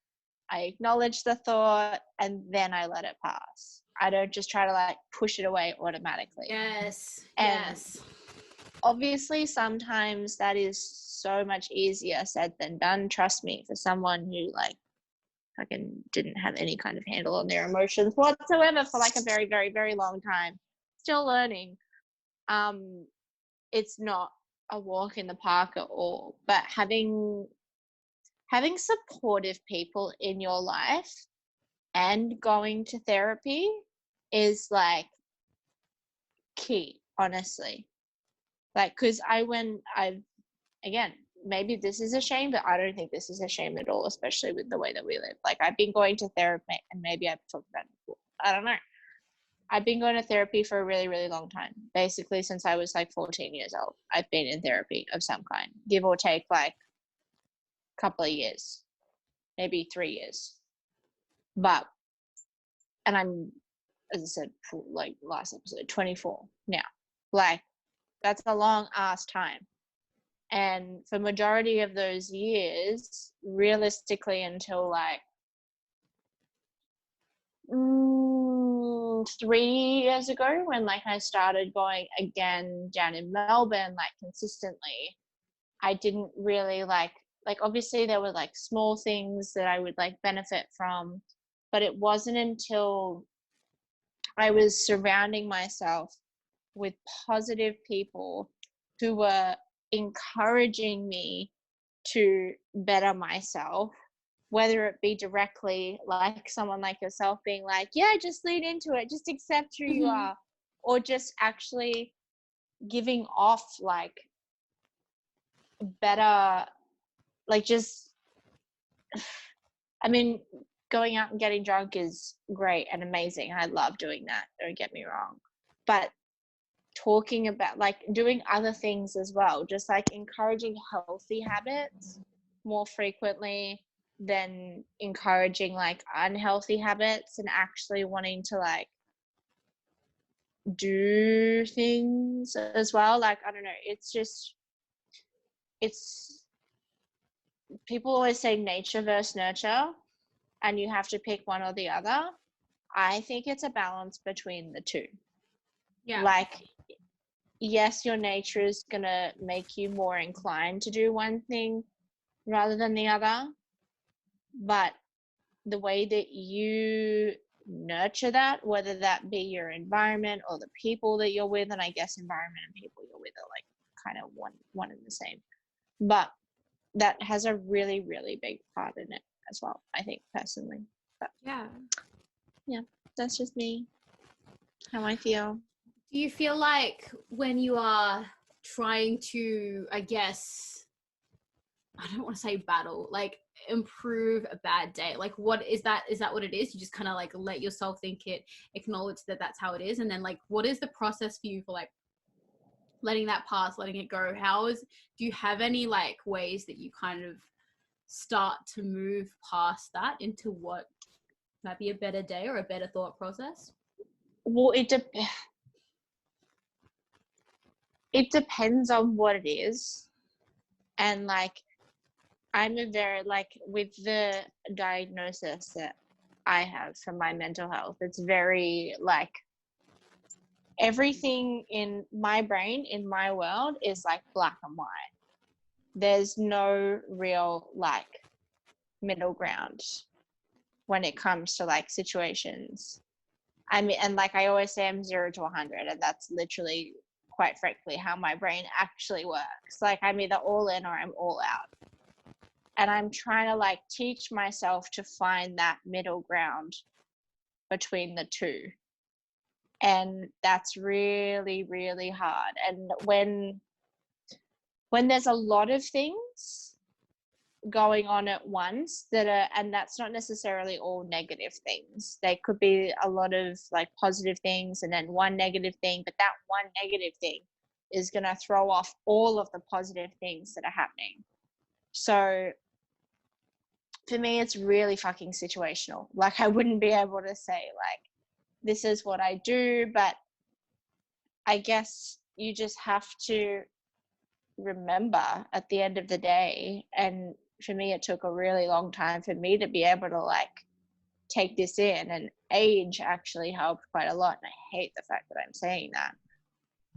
I acknowledge the thought, and then I let it pass. I don't just try to like push it away automatically. Yes. And yes. Obviously, sometimes that is so much easier said than done. Trust me, for someone who like fucking didn't have any kind of handle on their emotions whatsoever for like a very, very, very long time, still learning. It's not a walk in the park at all. But having supportive people in your life and going to therapy is like key, honestly. Like, because again, maybe this is a shame, but I don't think this is a shame at all, especially with the way that we live. Like, I've been going to therapy, and maybe I've talked about it before, I don't know, I've been going to therapy for a really, really long time. Basically, since I was like 14 years old, I've been in therapy of some kind, give or take like a couple of years, maybe 3 years. But, and I'm, as I said, like last episode, 24 now. Like, that's a long ass time. And for majority of those years, realistically, until like 3 years ago, when like I started going again down in Melbourne, like consistently, I didn't really like obviously there were like small things that I would like benefit from, but it wasn't until I was surrounding myself with positive people who were encouraging me to better myself, whether it be directly like someone like yourself being like, yeah, just lean into it, just accept who you are, or just actually giving off like better, like just, I mean, going out and getting drunk is great and amazing. I love doing that, don't get me wrong. But talking about like doing other things as well, just like encouraging healthy habits more frequently than encouraging like unhealthy habits, and actually wanting to like do things as well. Like, I don't know, it's just, it's, people always say nature versus nurture and you have to pick one or the other. I think it's a balance between the two. Yeah. Like, yes, your nature is going to make you more inclined to do one thing rather than the other, but the way that you nurture that, whether that be your environment or the people that you're with, and I guess environment and people you're with are like kind of one and the same, but that has a really, really big part in it as well, I think, personally. But yeah, that's just me, how I feel. Do you feel like when you are trying to, I guess, I don't want to say battle, like improve a bad day, like what is that what it is? You just kind of like let yourself think it, acknowledge that that's how it is, and then like what is the process for you for like letting that pass, letting it go? Do you have any like ways that you kind of start to move past that into what might be a better day or a better thought process? Well, it depends on what it is. And like, I'm a very, like, with the diagnosis that I have for my mental health, it's very like, everything in my brain, in my world, is like black and white. There's no real like middle ground when it comes to like situations. I mean, and like I always say, I'm 0 to 100, and that's literally, quite frankly, how my brain actually works. Like, I'm either all in or I'm all out. And I'm trying to like teach myself to find that middle ground between the two. And that's really, really hard. And when there's a lot of things going on at once and that's not necessarily all negative things. They could be a lot of like positive things and then one negative thing, but that one negative thing is going to throw off all of the positive things that are happening. So for me, it's really fucking situational. Like, I wouldn't be able to say like, this is what I do, but I guess you just have to remember at the end of the day, and for me it took a really long time for me to be able to like take this in, and age actually helped quite a lot. And I hate the fact that I'm saying that,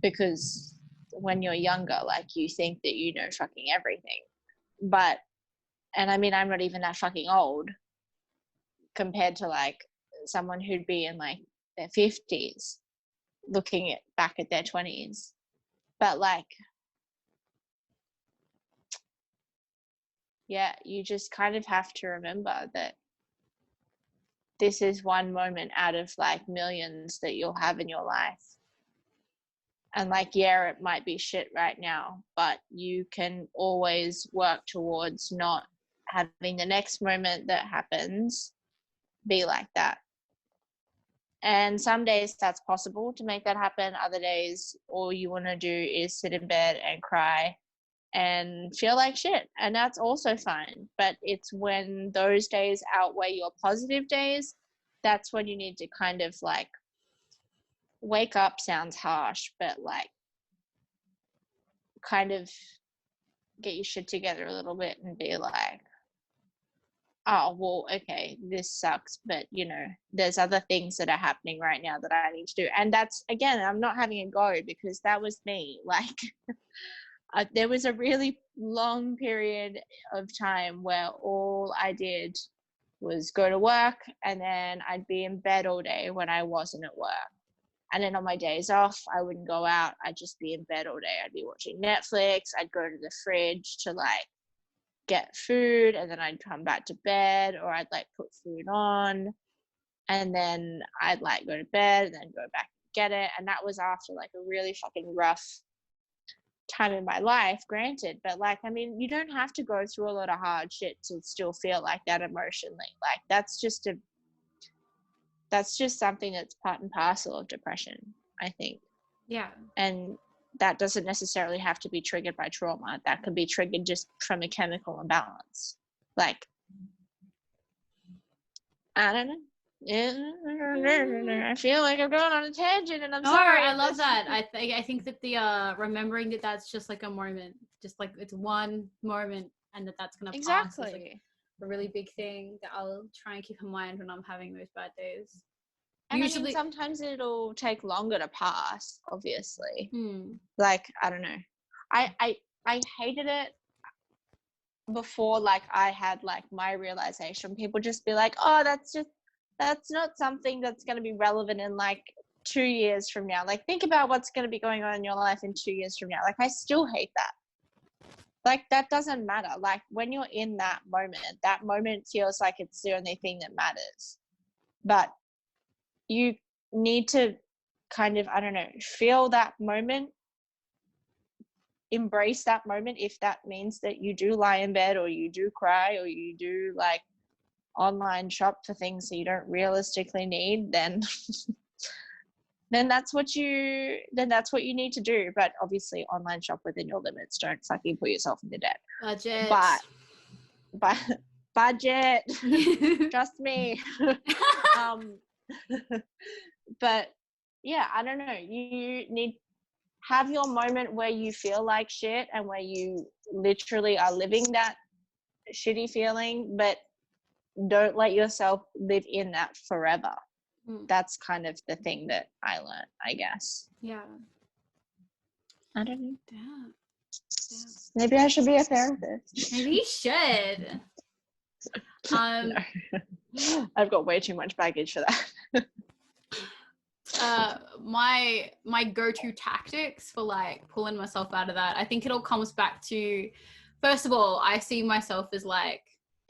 because when you're younger, like, you think that you know fucking everything, and I mean, I'm not even that fucking old compared to like someone who'd be in like their 50s looking back at their 20s. But like, yeah, you just kind of have to remember that this is one moment out of like millions that you'll have in your life. And like, yeah, it might be shit right now, but you can always work towards not having the next moment that happens be like that. And some days that's possible to make that happen. Other days, all you want to do is sit in bed and cry and feel like shit. And that's also fine. But it's when those days outweigh your positive days, that's when you need to kind of like wake up, sounds harsh, but like kind of get your shit together a little bit and be like, oh, well, okay, this sucks, but you know, there's other things that are happening right now that I need to do. And that's, again, I'm not having a go because that was me. Like, there was a really long period of time where all I did was go to work and then I'd be in bed all day when I wasn't at work. And then on my days off, I wouldn't go out. I'd just be in bed all day. I'd be watching Netflix. I'd go to the fridge to like get food, and then I'd come back to bed, or I'd like put food on, and then I'd like go to bed and then go back and get it. And that was after like a really fucking rough time in my life, granted. But like, I mean, you don't have to go through a lot of hard shit to still feel like that emotionally. Like that's just something that's part and parcel of depression, I think. Yeah. And that doesn't necessarily have to be triggered by trauma. That could be triggered just from a chemical imbalance. Like, I don't know. I feel like I'm going on a tangent, and I'm sorry. I love that. I think that the remembering that that's just like a moment, just like it's one moment, and that's gonna pass. Is like a really big thing that I'll try and keep in mind when I'm having those bad days. And usually, I mean, sometimes it'll take longer to pass, obviously. Like, I don't know. I hated it before, like, I had, like, my realization. People just be like, oh, that's not something that's going to be relevant in, like, 2 years from now. Like, think about what's going to be going on in your life in 2 years from now. Like, I still hate that. Like, that doesn't matter. Like, when you're in that moment feels like it's the only thing that matters. But you need to kind of, I don't know, feel that moment, embrace that moment. If that means that you do lie in bed, or you do cry, or you do like online shop for things that you don't realistically need, then that's what you need to do. But obviously online shop within your limits. Don't fucking put yourself into debt. But budget. Trust me. But yeah, I don't know, you need have your moment where you feel like shit and where you literally are living that shitty feeling, but don't let yourself live in that forever. That's kind of the thing that I learned, I guess. Yeah. I don't know. Damn. Maybe I should be a therapist. Maybe you should. No. I've got way too much baggage for that. My go-to tactics for like pulling myself out of that, I think it all comes back to, first of all, I see myself as like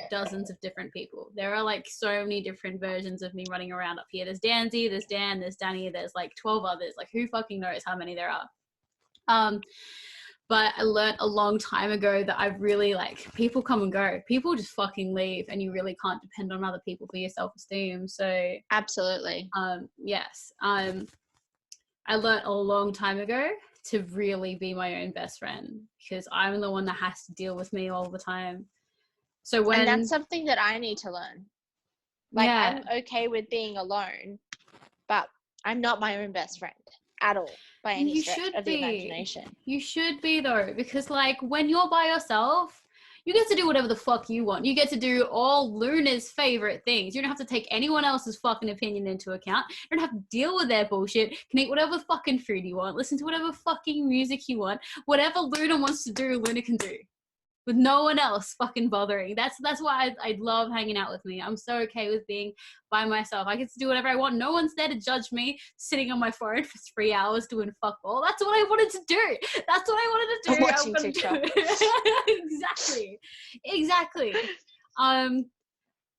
dozens of different people. There are like so many different versions of me running around up here. There's Danzy, there's Dan, there's Danny, there's like 12 others. Like who fucking knows how many there are. But I learned a long time ago that I've really like, people come and go. People just fucking leave, and you really can't depend on other people for your self-esteem. So absolutely. Yes. I learned a long time ago to really be my own best friend, because I'm the one that has to deal with me all the time. So and that's something that I need to learn. Like, yeah. I'm okay with being alone, but I'm not my own best friend at all. By any stretch of the imagination. You should be though, because like when you're by yourself, you get to do whatever the fuck you want. You get to do all Luna's favorite things. You don't have to take anyone else's fucking opinion into account. You don't have to deal with their bullshit. You can eat whatever fucking food you want, listen to whatever fucking music you want. Whatever Luna wants to do, Luna can do, with no one else fucking bothering. That's why I love hanging out with me. I'm so okay with being by myself. I get to do whatever I want. No one's there to judge me sitting on my phone for 3 hours doing fuck all. That's what I wanted to do. That's what I wanted to do. Watching TikTok. Exactly.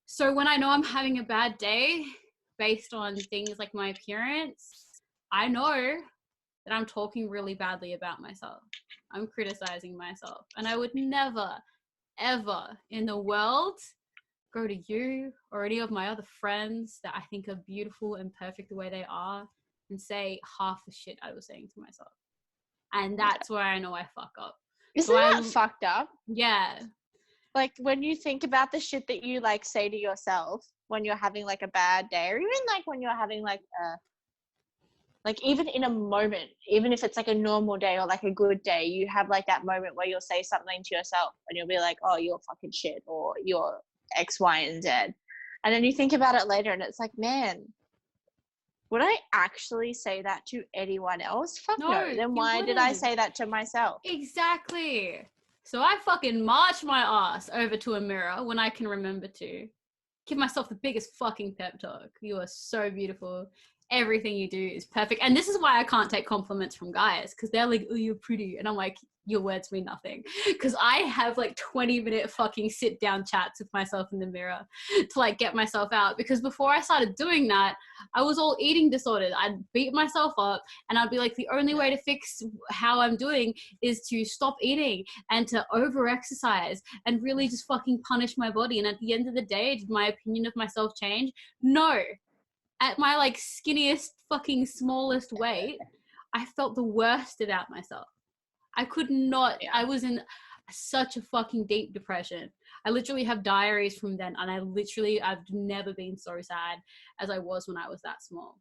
So when I know I'm having a bad day based on things like my appearance, I know that I'm talking really badly about myself. I'm criticizing myself. And I would never, ever in the world go to you or any of my other friends that I think are beautiful and perfect the way they are and say half the shit I was saying to myself. And that's where I know I fuck up. Isn't that fucked up? Yeah. Like when you think about the shit that you like say to yourself when you're having like a bad day, or even like when you're having like even in a moment, even if it's like a normal day or like a good day, you have like that moment where you'll say something to yourself and you'll be like, oh, you're fucking shit, or you're X, Y, and Z. And then you think about it later and it's like, man, would I actually say that to anyone else? Fuck no. Then why did I say that to myself? Exactly. So I fucking march my ass over to a mirror when I can remember to. Give myself the biggest fucking pep talk. You are so beautiful. Everything you do is perfect. And this is why I can't take compliments from guys, because they're like, oh, you're pretty. And I'm like, your words mean nothing. Because I have like 20-minute fucking sit down chats with myself in the mirror to like get myself out. Because before I started doing that, I was all eating disorders. I'd beat myself up and I'd be like, the only way to fix how I'm doing is to stop eating and to over exercise and really just fucking punish my body. And at the end of the day, did my opinion of myself change? No. At my like skinniest fucking smallest weight, I felt the worst about myself. I could not, I was in such a fucking deep depression. I literally have diaries from then, and I've never been so sad as I was when I was that small.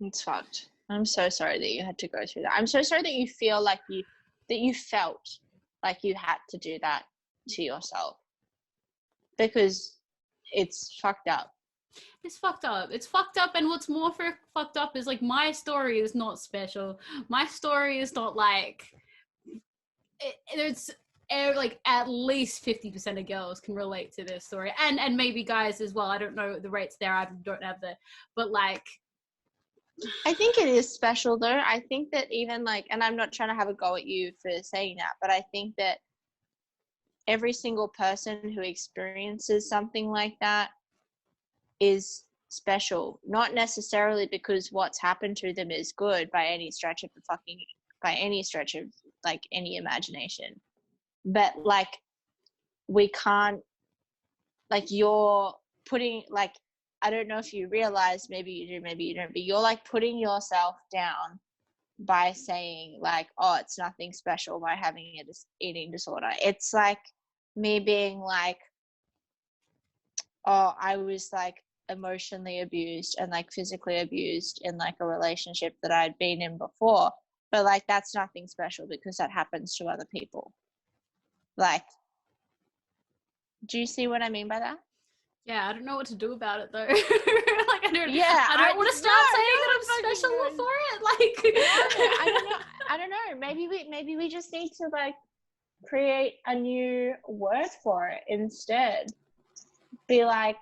It's fucked. I'm so sorry that you had to go through that. I'm so sorry that you feel like you felt like you had to do that to yourself, because it's fucked up. It's fucked up. It's fucked up, and what's more fucked up is like my story is not special. My story is not like it's like at least 50% of girls can relate to this story, and maybe guys as well. I don't know the rates there. I don't have but like, I think it is special though. I think that even like, and I'm not trying to have a go at you for saying that, but I think that every single person who experiences something like that is special, not necessarily because what's happened to them is good by any stretch of like any imagination, but like we can't, like you're putting, like, I don't know if you realize, maybe you do, maybe you don't, but you're like putting yourself down by saying like, oh, it's nothing special by having an eating disorder. It's like me being like, oh, I was like emotionally abused and like physically abused in like a relationship that I'd been in before, but like that's nothing special because that happens to other people. Like, do you see what I mean by that? Yeah, I don't know what to do about it though. Like I don't want to start saying that I'm special for it. Like I don't know. Maybe we just need to like create a new word for it instead. Be like,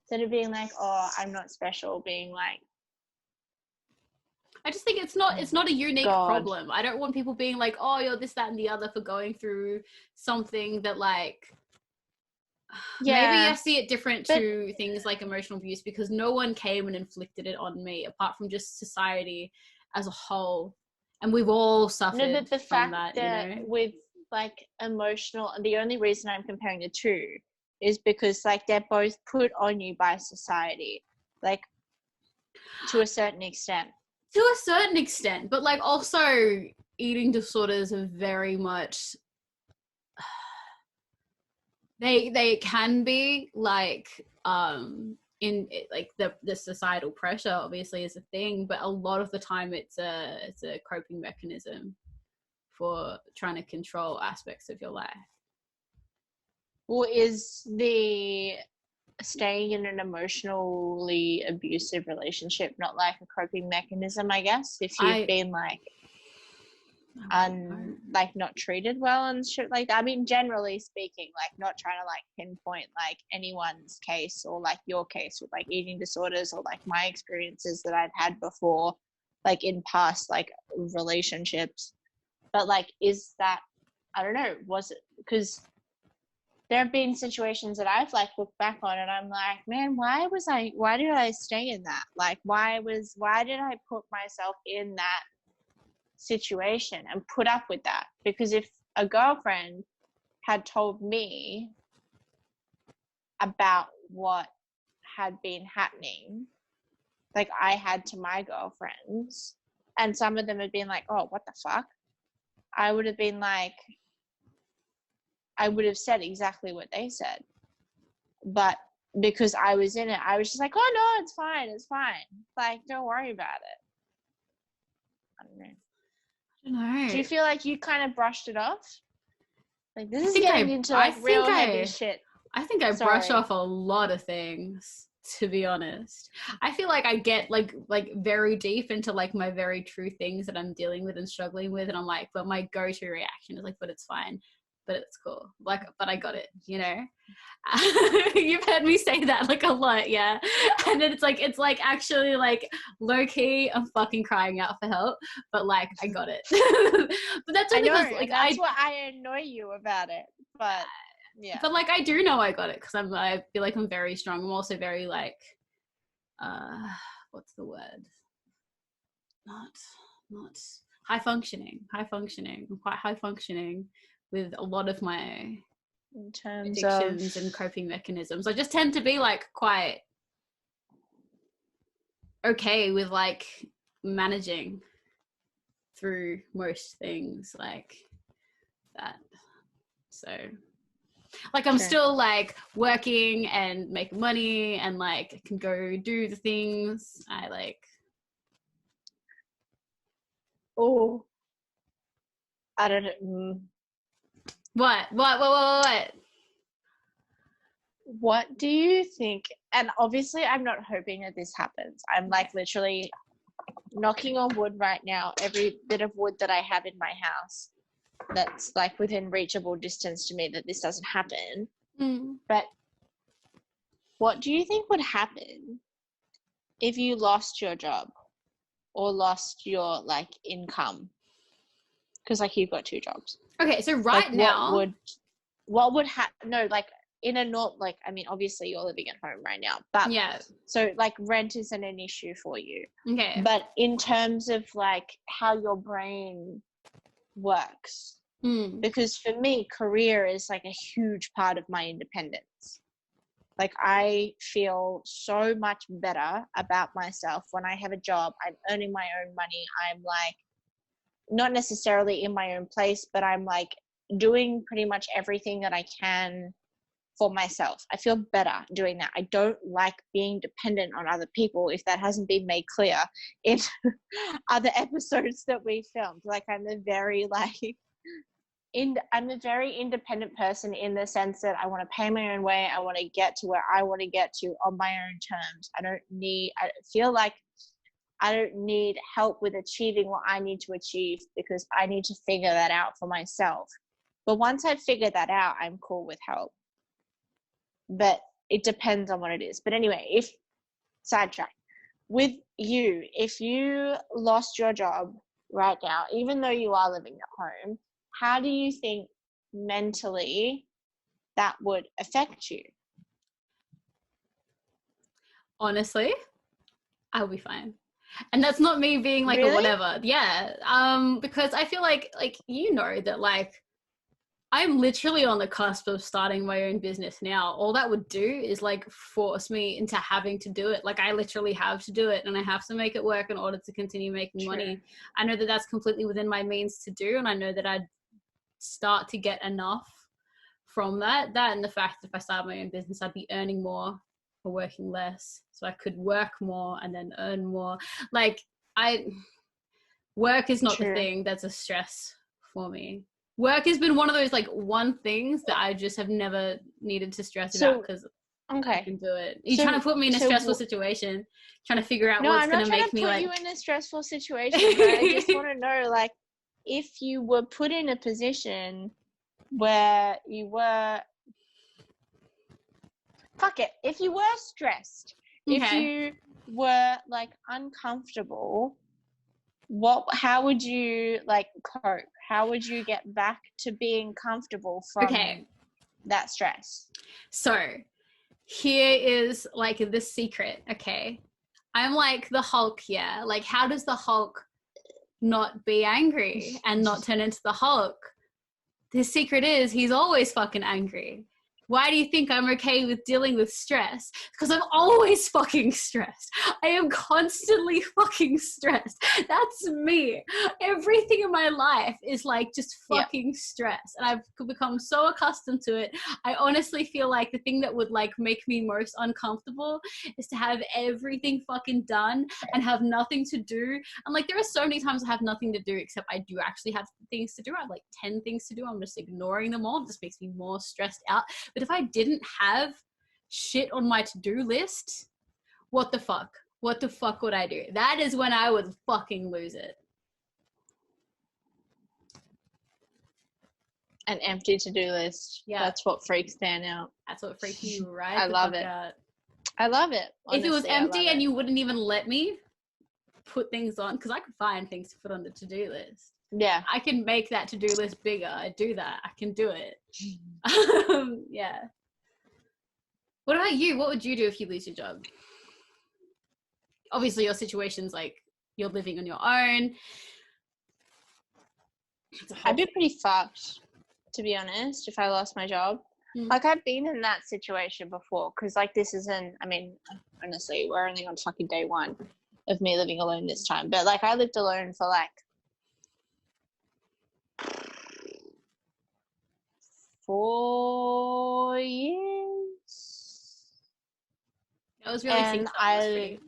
instead of being like, oh, I'm not special, being like, I just think it's not a unique problem. I don't want people being like, oh, you're this, that, and the other for going through something that like, maybe I see it different to things like emotional abuse, because no one came and inflicted it on me apart from just society as a whole. And we've all suffered but the from fact that, you know? With like emotional, the only reason I'm comparing the two is because like they're both put on you by society, like to a certain extent. To a certain extent, but like also eating disorders are very much, they can be like in like the societal pressure obviously is a thing, but a lot of the time it's a coping mechanism for trying to control aspects of your life. Well, is the staying in an emotionally abusive relationship not like a coping mechanism, I guess, if you've been like like not treated well and shit like that? I mean, generally speaking, like not trying to like pinpoint like anyone's case or like your case with like eating disorders or like my experiences that I've had before, like in past like relationships, but like, is that, I don't know, was it, because there have been situations that I've like looked back on and I'm like, man, why did I stay in that? Like, why did I put myself in that situation and put up with that? Because if a girlfriend had told me about what had been happening, like I had to my girlfriends, and some of them had been like, oh, what the fuck? I would have been like, I would have said exactly what they said. But because I was in it, I was just like, oh, no, it's fine. It's fine. Like, don't worry about it. I don't know. Do you feel like you kind of brushed it off? Like, this is getting into like real heavy shit. I think I brush off a lot of things, to be honest. I feel like I get like very deep into like my very true things that I'm dealing with and struggling with, and I'm like, but my go-to reaction is like, but it's fine, but it's cool, like, but I got it, you know. You've heard me say that like a lot, yeah. And then it's like actually like low-key I'm fucking crying out for help, but like I got it. But that's only because like that's what I annoy you about it, but yeah. But like I do know I got it because I feel like I'm very strong. I'm also very like what's the word? Not high functioning. I'm quite high functioning with a lot of my in terms addictions of and coping mechanisms. I just tend to be like quite okay with like managing through most things like that. So like I'm still like working and making money and like can go do the things I like. Oh, I don't know. What? What do you think? And obviously I'm not hoping that this happens. I'm like literally knocking on wood right now, every bit of wood that I have in my house that's like within reachable distance to me, that this doesn't happen. But what do you think would happen if you lost your job or lost your like income? Because like you've got 2 jobs. Okay, so right now, what would happen? No, like in a not like, I mean, obviously you're living at home right now, but yeah. So like rent isn't an issue for you. Okay. But in terms of like how your brain works, because for me, career is like a huge part of my independence. Like I feel so much better about myself when I have a job. I'm earning my own money. I'm like not necessarily in my own place, but I'm like doing pretty much everything that I can for myself. I feel better doing that. I don't like being dependent on other people, if that hasn't been made clear in other episodes that we filmed. Like I'm a very independent person in the sense that I want to pay my own way. I want to get to where I want to get to on my own terms. I feel like I don't need help with achieving what I need to achieve, because I need to figure that out for myself. But once I figure that out, I'm cool with help. But it depends on what it is. But anyway, sidetrack, with you, if you lost your job right now, even though you are living at home, how do you think mentally that would affect you? Honestly, I'll be fine. And that's not me being like really? a whatever. Yeah. Because I feel like you know that like I'm literally on the cusp of starting my own business now. All that would do is like force me into having to do it. Like I literally have to do it, and I have to make it work in order to continue making money. I know that that's completely within my means to do, and I know that I'd start to get enough from that and the fact that if I start my own business, I'd be earning more for working less, so I could work more and then earn more. Like work is not the thing that's a stress for me. Work has been one of those like one things that I just have never needed to stress about, because I can do it. You're trying to put me in a stressful situation, trying to figure out what's going to make me like. No, I'm not trying to put you in a stressful situation, but I just want to know, like, if you were put in a position where you were, if you were stressed, if you were like uncomfortable, how would you like cope? How would you get back to being comfortable from that stress? So here is like the secret. Okay, I'm like the Hulk. Yeah, like how does the Hulk not be angry and not turn into the Hulk? the secret is he's always fucking angry. Why do you think I'm okay with dealing with stress? Because I'm always fucking stressed. I am constantly fucking stressed. That's me. Everything in my life is like just fucking stress. And I've become so accustomed to it. I honestly feel like the thing that would like make me most uncomfortable is to have everything fucking done and have nothing to do. And like there are so many times I have nothing to do except I do actually have things to do. I have like 10 things to do. I'm just ignoring them all. It just makes me more stressed out. But if I didn't have shit on my to-do list, what the fuck? What the fuck would I do? That is when I would fucking lose it. An empty to-do list. Yeah. That's what freaks Dan out. That's what freaks you right I love it. Out. I love it. Honestly, if it was empty and you wouldn't even let me put things on, because I could find things to put on the to-do list. Yeah. I can make that to-do list bigger. I do that. I can do it. Yeah. What about you? What would you do if you lose your job? Obviously, your situation's like you're living on your own. I'd be pretty fucked, to be honest, if I lost my job. Like, I've been in that situation before, because, like, this isn't, I mean, honestly, we're only on fucking day one of me living alone this time. But, like, I lived alone for, like, 4 years. That was really and I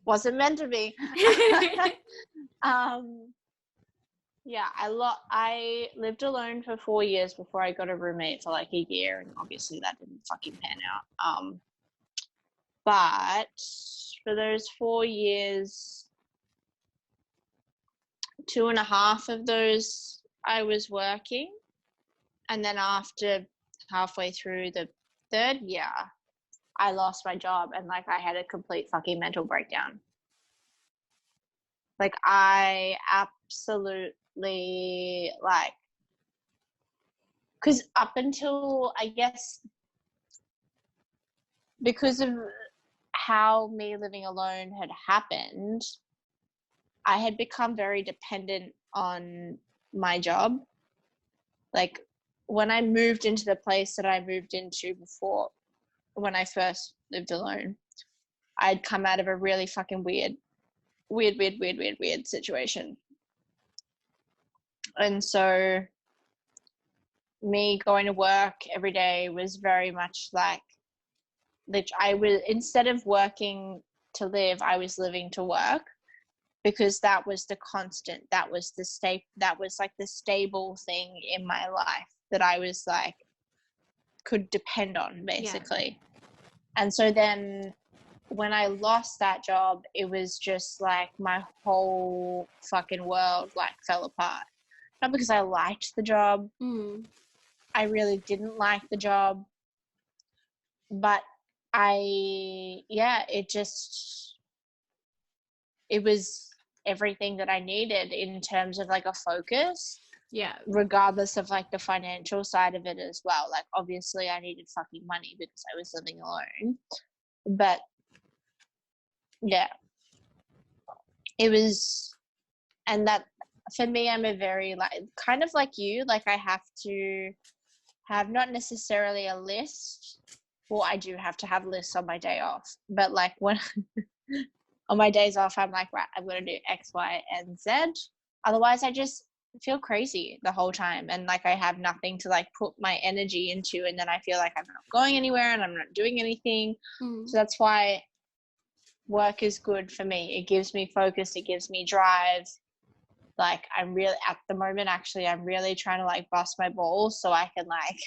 wasn't meant to be. Yeah, I lived alone for 4 years before I got a roommate for like a year, and obviously that didn't fucking pan out. But for those 4 years, 2.5 of those I was working. And then after halfway through the third year, I lost my job and like I had a complete fucking mental breakdown. Like I absolutely like, because up until I guess because of how me living alone had happened, I had become very dependent on my job. Like when I moved into the place that I moved into before, when I first lived alone, I'd come out of a really fucking weird situation. And so me going to work every day was very much like I was, instead of working to live, I was living to work, because that was the constant, that was like the stable thing in my life that I was like could depend on basically. Yeah. And so then when I lost that job, it was just like my whole fucking world like fell apart. Not because I liked the job. I really didn't like the job. But it was everything that I needed in terms of like a focus. Yeah. Regardless of like the financial side of it as well. Like obviously I needed fucking money because I was living alone. But yeah, it was, and that for me, I'm a very like kind of like you, like I have to have not necessarily a list. Well, I do have to have lists on my day off, but like when on my days off, I'm like, right, I'm going to do X, Y, and Z. Otherwise, I just feel crazy the whole time. And like, I have nothing to like put my energy into. And then I feel like I'm not going anywhere and I'm not doing anything. So that's why work is good for me. It gives me focus. It gives me drive. Like I'm really, at the moment, actually, I'm really trying to like bust my balls so I can like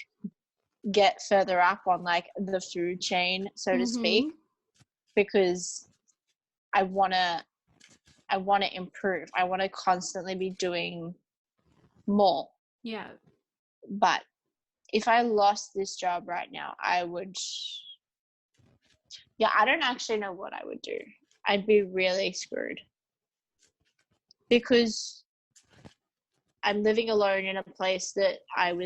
get further up on like the food chain, so to speak, because I want to improve. I want to constantly be doing more. Yeah. But if I lost this job right now, I don't actually know what I would do. I'd be really screwed. Because I'm living alone in a place that I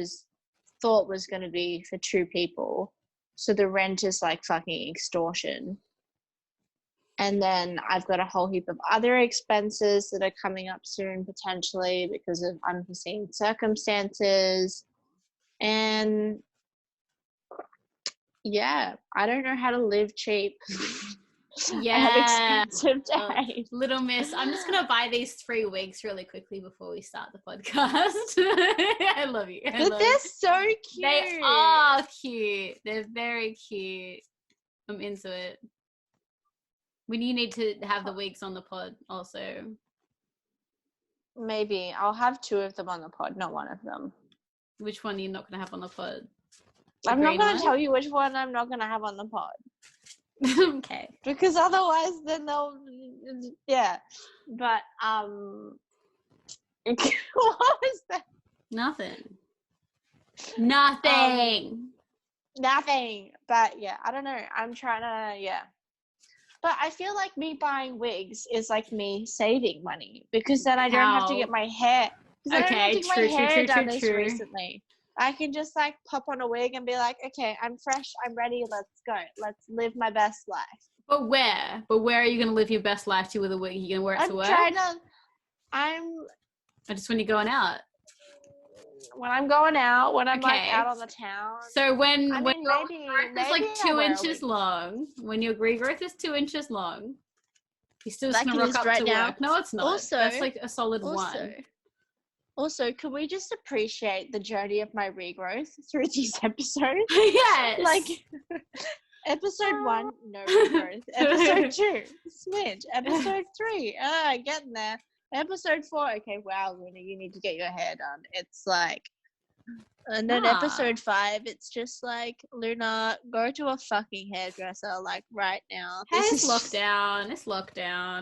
thought was going to be for 2 people. So the rent is like fucking extortion. And then I've got a whole heap of other expenses that are coming up soon, potentially, because of unforeseen circumstances. And yeah, I don't know how to live cheap. Yeah. I have expensive days. Little miss, I'm just going to buy these 3 wigs really quickly before we start the podcast. I love you. But they're so cute. They are cute. They're very cute. I'm into it. You need to have the wigs on the pod also. Maybe. I'll have 2 of them on the pod, not 1 of them. Which one are you not going to have on the pod? I'm not going to tell you which one I'm not going to have on the pod. Okay. Because otherwise then they'll, yeah. But, what was that? Nothing. Nothing. But yeah, I don't know. I'm trying to, yeah. But I feel like me buying wigs is like me saving money because then I don't have to get my hair. Because I don't have to get my hair done as recently. I can just like pop on a wig and be like, okay, I'm fresh, I'm ready, let's go. Let's live my best life. But where? Are you going to live your best life to with a wig? Are you going to wear it to work? Just when you're going out? When I'm going out, when I'm like out on the town. So when your growth is like 2 inches long, when your regrowth is 2 inches long, you're still just going to rock up to work. No, it's not. Also, that's like a solid 1. Also, can we just appreciate the journey of my regrowth through these episodes? Yes. Like, episode 1, no regrowth. Episode 2, switch. Episode 3, getting there. Episode 4, okay, wow, Luna, you need to get your hair done. It's like, and then episode 5, it's just like, Luna, go to a fucking hairdresser, like, right now. It's lockdown.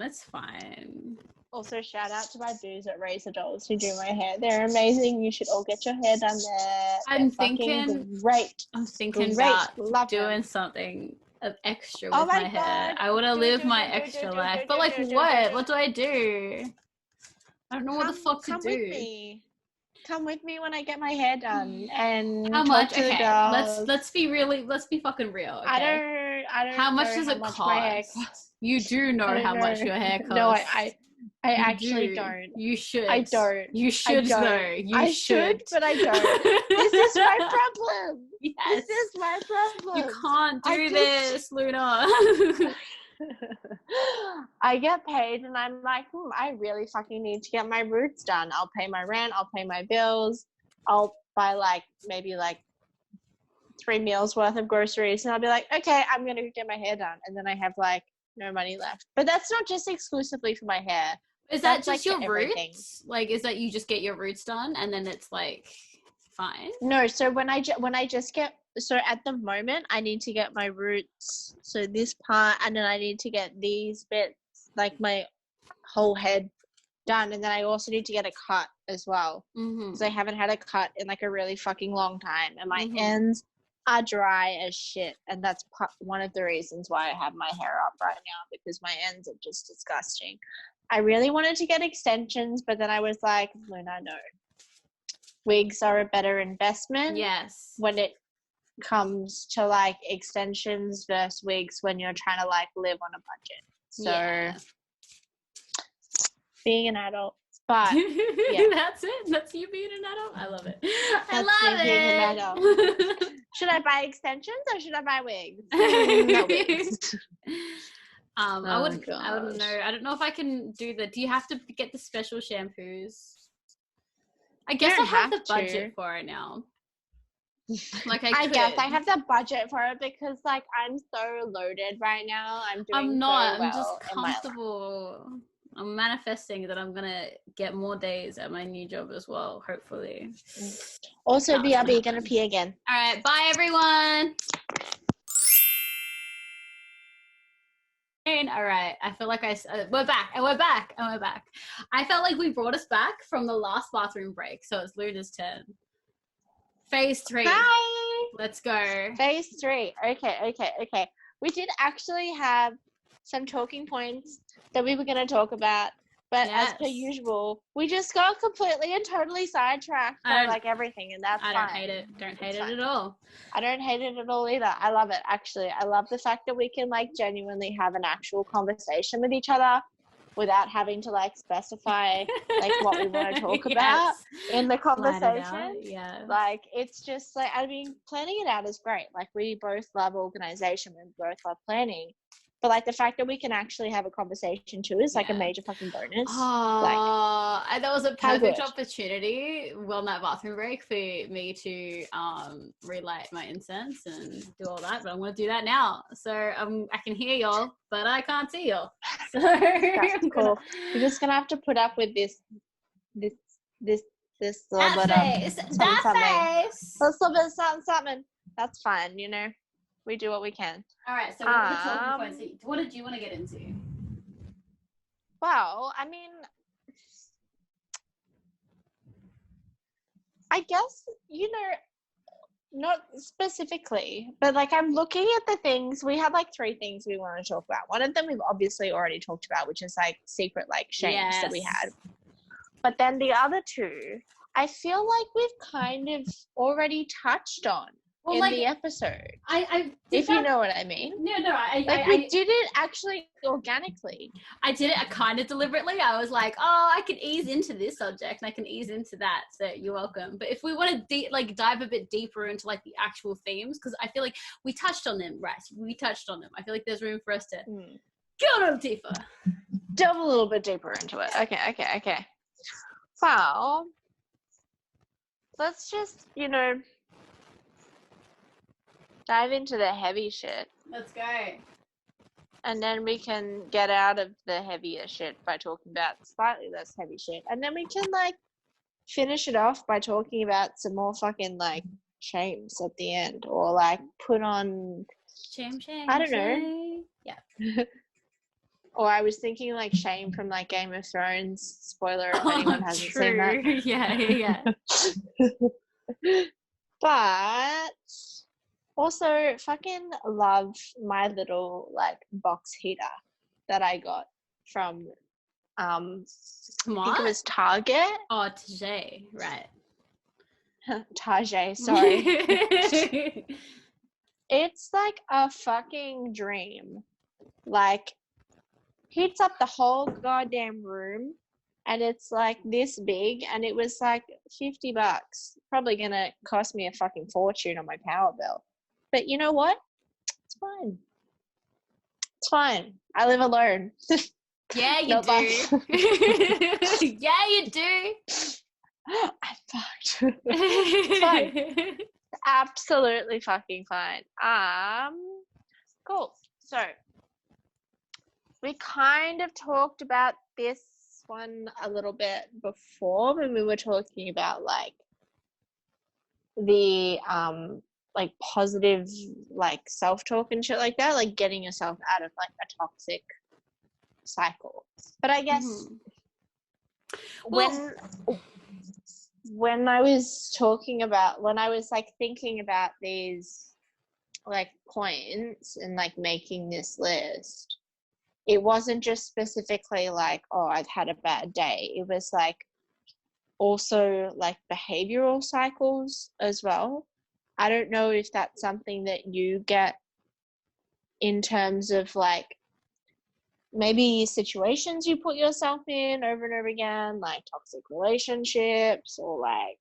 It's fine. Also, shout out to my boos at Razor Dolls who do my hair. They're amazing. You should all get your hair done there. I'm thinking about doing something extra with my hair. I want to live my extra life. But like what? What do I do? I don't know what the fuck to do. With me. Come with me when I get my hair done and how much? Okay, let's be fucking real. Okay? I don't. How much does it cost? You do know how much your hair costs. No, I actually don't. You should. I don't. You should know. I should, but I don't. This is my problem. Yes. This is my problem. You can't do this, Luna. I get paid and I'm like, I really fucking need to get my roots done. I'll pay my rent, I'll pay my bills, I'll buy maybe 3 meals worth of groceries and I'll be like, okay, I'm gonna get my hair done, and then I have no money left. But that's not just exclusively for my hair. Is that just your roots? Like, is that you just get your roots done and then it's like fine? No, so when I just get, so at the moment I need to get my roots, so this part, and then I need to get these bits, like my whole head done, and then I also need to get a cut as well, because I haven't had a cut in a really fucking long time, and my ends are dry as shit, and that's one of the reasons why I have my hair up right now, because my ends are just disgusting. I really wanted to get extensions, but then I was like, Luna, no. Wigs are a better investment. Yes. When it comes to extensions versus wigs when you're trying to live on a budget. So being an adult. But yeah. That's it. That's you being an adult. I love it. I love it. Being an adult. Should I buy extensions or should I buy wigs? No wigs. I wouldn't know. I don't know if I can do do you have to get the special shampoos? I guess I have the budget for it now. I guess I have the budget for it because I'm so loaded right now. I'm just comfortable. I'm manifesting that I'm gonna get more days at my new job as well, hopefully. Also, BRB gonna pee again. All right, bye everyone. All right, I feel like we're back. I felt like we brought us back from the last bathroom break, so it's Luna's turn. Phase 3. Hi. Let's go. Phase 3. Okay. We did actually have some talking points that we were going to talk about, But as per usual, we just got completely and totally sidetracked by like everything, and that's fine. I don't hate it. Don't hate it at all. I don't hate it at all either. I love it, actually. I love the fact that we can like genuinely have an actual conversation with each other without having to like specify like what we want to talk about in the conversation. Yeah. Like it's just like, I mean, planning it out is great. Like we both love organization and both love planning. But like the fact that we can actually have a conversation too is like a major fucking bonus. And that was a perfect opportunity on that bathroom break for me to relight my incense and do all that. But I'm going to do that now. So I can hear y'all, but I can't see y'all. So that's cool. You're just gonna have to put up with this little bit of something. That's fine, you know. We do what we can. All right, so what are the talking points? What did you want to get into? Well, I mean, I guess, you know, not specifically, but like I'm looking at the things. We had like 3 things we want to talk about. One of them we've obviously already talked about, which is like secret like shames that we had. But then the other 2, I feel like we've kind of already touched on in the episode. If you know what I mean. No, we did it actually organically. I did it kind of deliberately. I was like, oh, I can ease into this subject and I can ease into that. So you're welcome. But if we want to dive a bit deeper into like the actual themes, because I feel like we touched on them, right? We touched on them. I feel like there's room for us to go a little deeper. Delve a little bit deeper into it. Okay. Well, let's just, you know, dive into the heavy shit. Let's go. And then we can get out of the heavier shit by talking about slightly less heavy shit. And then we can, like, finish it off by talking about some more fucking, like, shames at the end. Or, like, put on... Shame. I don't know. Yeah. Or I was thinking, like, shame from, like, Game of Thrones. Spoiler if anyone hasn't seen that. Yeah. But... also, fucking love my little, like, box heater that I got from, I think it was Target. Oh, Target, right. Target, sorry. It's, like, a fucking dream. Like, heats up the whole goddamn room, and it's, like, this big, and it was, like, $50. Probably gonna cost me a fucking fortune on my power bill. But you know what? It's fine. It's fine. I live alone. Yeah, you do. Yeah, you do. I'm fucked. It's fine. Absolutely fucking fine. Cool. So, we kind of talked about this one a little bit before when we were talking about, like, the, like positive like self-talk and shit like that, like getting yourself out of like a toxic cycle. But I guess when I was like thinking about these like points and like making this list, it wasn't just specifically like, oh, I've had a bad day. It was like also like behavioral cycles as well. I don't know if that's something that you get in terms of like maybe situations you put yourself in over and over again, like toxic relationships or like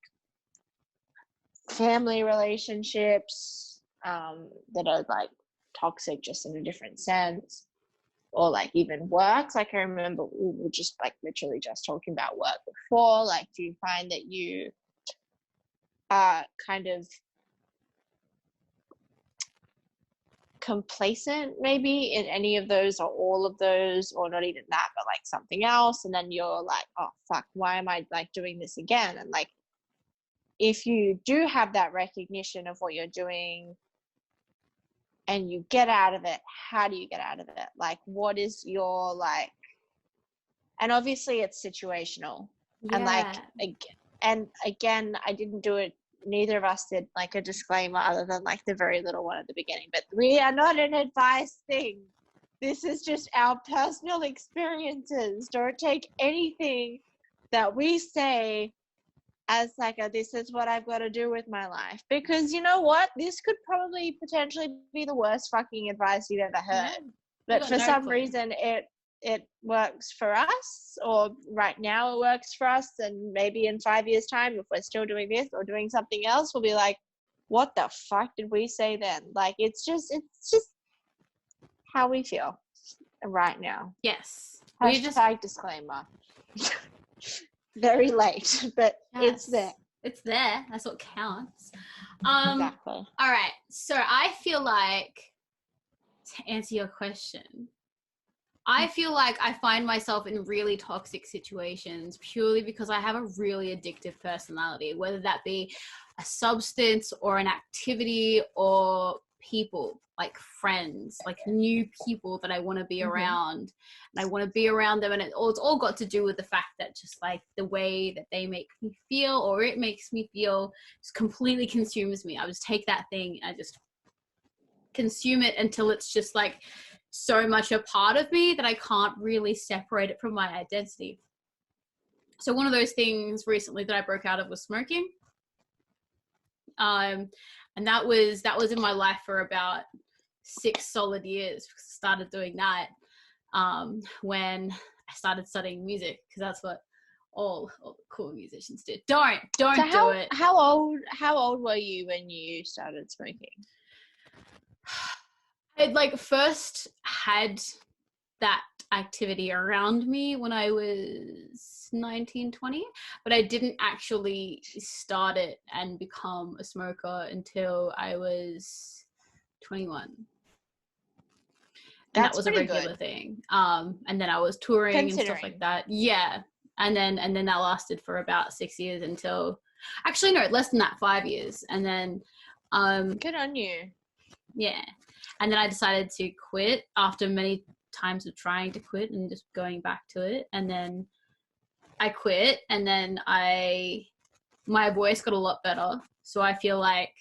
family relationships that are like toxic just in a different sense, or like even work. Like I remember we were just like literally just talking about work before. Like, do you find that you are kind of complacent maybe in any of those or all of those, or not even that, but like something else, and then you're like, oh fuck, why am I like doing this again? And like if you do have that recognition of what you're doing and you get out of it, how do you get out of it? Like what is your like, and obviously it's situational. And like and again, I didn't do it, neither of us did like a disclaimer other than like the very little one at the beginning, but we are not an advice thing. this is just our personal experiences. Don't take anything that we say as like this is what I've got to do with my life. Because you know what? This could probably potentially be the worst fucking advice you've ever heard. But for some reason it works for us, or right now it works for us, and maybe in 5 years' time, if we're still doing this or doing something else, we'll be like, what the fuck did we say then? Like, it's just how we feel right now. Yes. Hashtag disclaimer. Very late, but it's there. It's there. That's what counts. Exactly. All right. So I feel like, to answer your question, I feel like I find myself in really toxic situations purely because I have a really addictive personality, whether that be a substance or an activity or people, like friends, like new people that I want to be around, and I want to be around them. And it's all got to do with the fact that just like the way that they make me feel, or it makes me feel, just completely consumes me. I just take that thing and I just consume it until it's just like so much a part of me that I can't really separate it from my identity. So one of those things recently that I broke out of was smoking. And that was in my life for about 6 solid years, because I started doing that when I started studying music, because that's what all the cool musicians do. Don't do it. How old were you when you started smoking? I like first had that activity around me when I was 19, 20, but I didn't actually start it and become a smoker until I was 21. And that was a regular thing. And then I was touring and stuff like that. Yeah. And then that lasted for about 6 years until, actually no, less than that, 5 years. And then good on you. Yeah. And then I decided to quit after many times of trying to quit and just going back to it. And then I quit, and then my voice got a lot better. So I feel like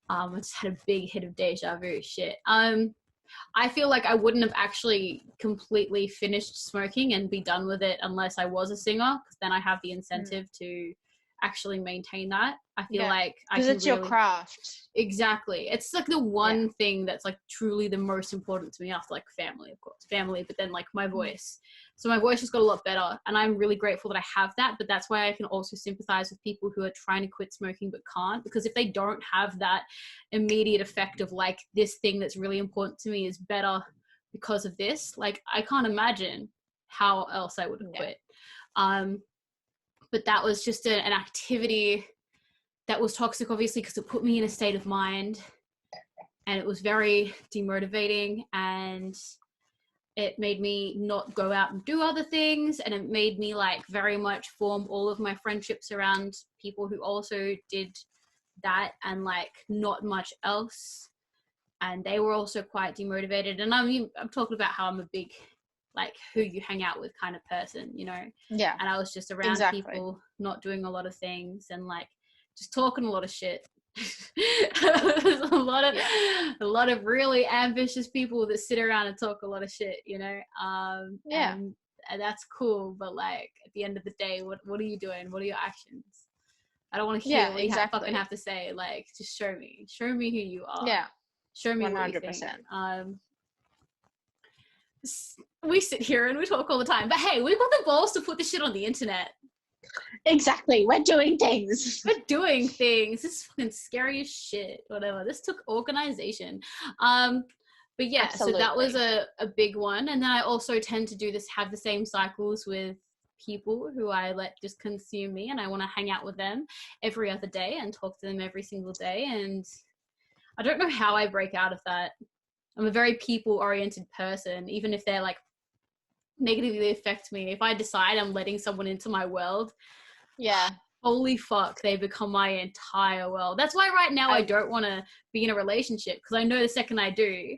I just had a big hit of deja vu shit. I feel like I wouldn't have actually completely finished smoking and be done with it unless I was a singer, because then I have the incentive to actually maintain that. I feel like because it's your craft. Exactly. It's like the one thing that's like truly the most important to me, after like family, of course, but then like my voice. So my voice has got a lot better, and I'm really grateful that I have that. But that's why I can also sympathize with people who are trying to quit smoking but can't, because if they don't have that immediate effect of like, this thing that's really important to me is better because of this, like I can't imagine how else I would have quit. But that was just an activity that was toxic, obviously, because it put me in a state of mind, and it was very demotivating, and it made me not go out and do other things, and it made me like very much form all of my friendships around people who also did that and like not much else, and they were also quite demotivated. And I'm talking about how I'm a big like who you hang out with kind of person, you know? Yeah. And I was just around people not doing a lot of things and like just talking a lot of shit. There's a lot of really ambitious people that sit around and talk a lot of shit, you know? And that's cool, but like at the end of the day, what are you doing? What are your actions? I don't want to hear what you fucking have to say. Like, just show me who you are. Yeah. Show me 100%. What you think. We sit here and we talk all the time, but hey, we've got the balls to put this shit on the internet. Exactly. We're doing things. This is fucking scary as shit. Whatever. This took organization. But yeah, Absolutely. So that was a big one. And then I also tend to have the same cycles with people who I let just consume me, and I want to hang out with them every other day and talk to them every single day. And I don't know how I break out of that. I'm a very people-oriented person, even if they're like negatively affect me. If I decide I'm letting someone into my world, holy fuck, they become my entire world. That's why right now I don't want to be in a relationship, because I know the second I do,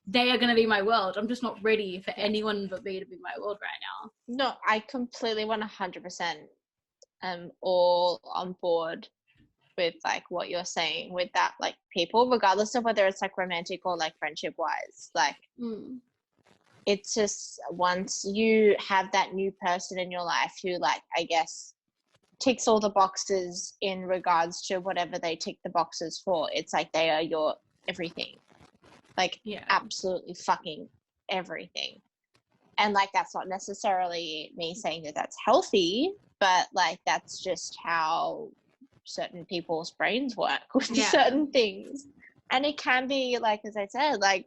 they are going to be my world. I'm just not ready for anyone but me to be my world right now. No, I completely 100% am all on board with like what you're saying with that, like people, regardless of whether it's like romantic or like friendship wise, like it's just once you have that new person in your life who, like, I guess ticks all the boxes in regards to whatever they tick the boxes for, it's like they are your everything, like absolutely fucking everything. And like, that's not necessarily me saying that that's healthy, but like, that's just how certain people's brains work with certain things. And it can be, like, as I said, like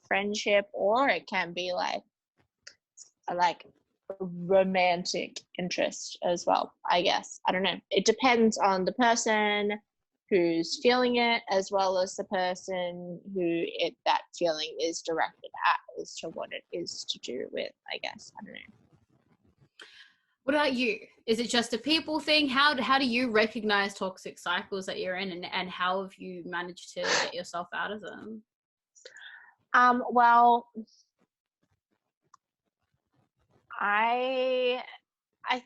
friendship, or it can be like romantic interest as well, I guess. I don't know. It depends on the person who's feeling it, as well as the person who that feeling is directed at, as to what it is to do with, I guess. I don't know. What about you? Is it just a people thing? How do you recognize toxic cycles that you're in, and how have you managed to get yourself out of them? Well, I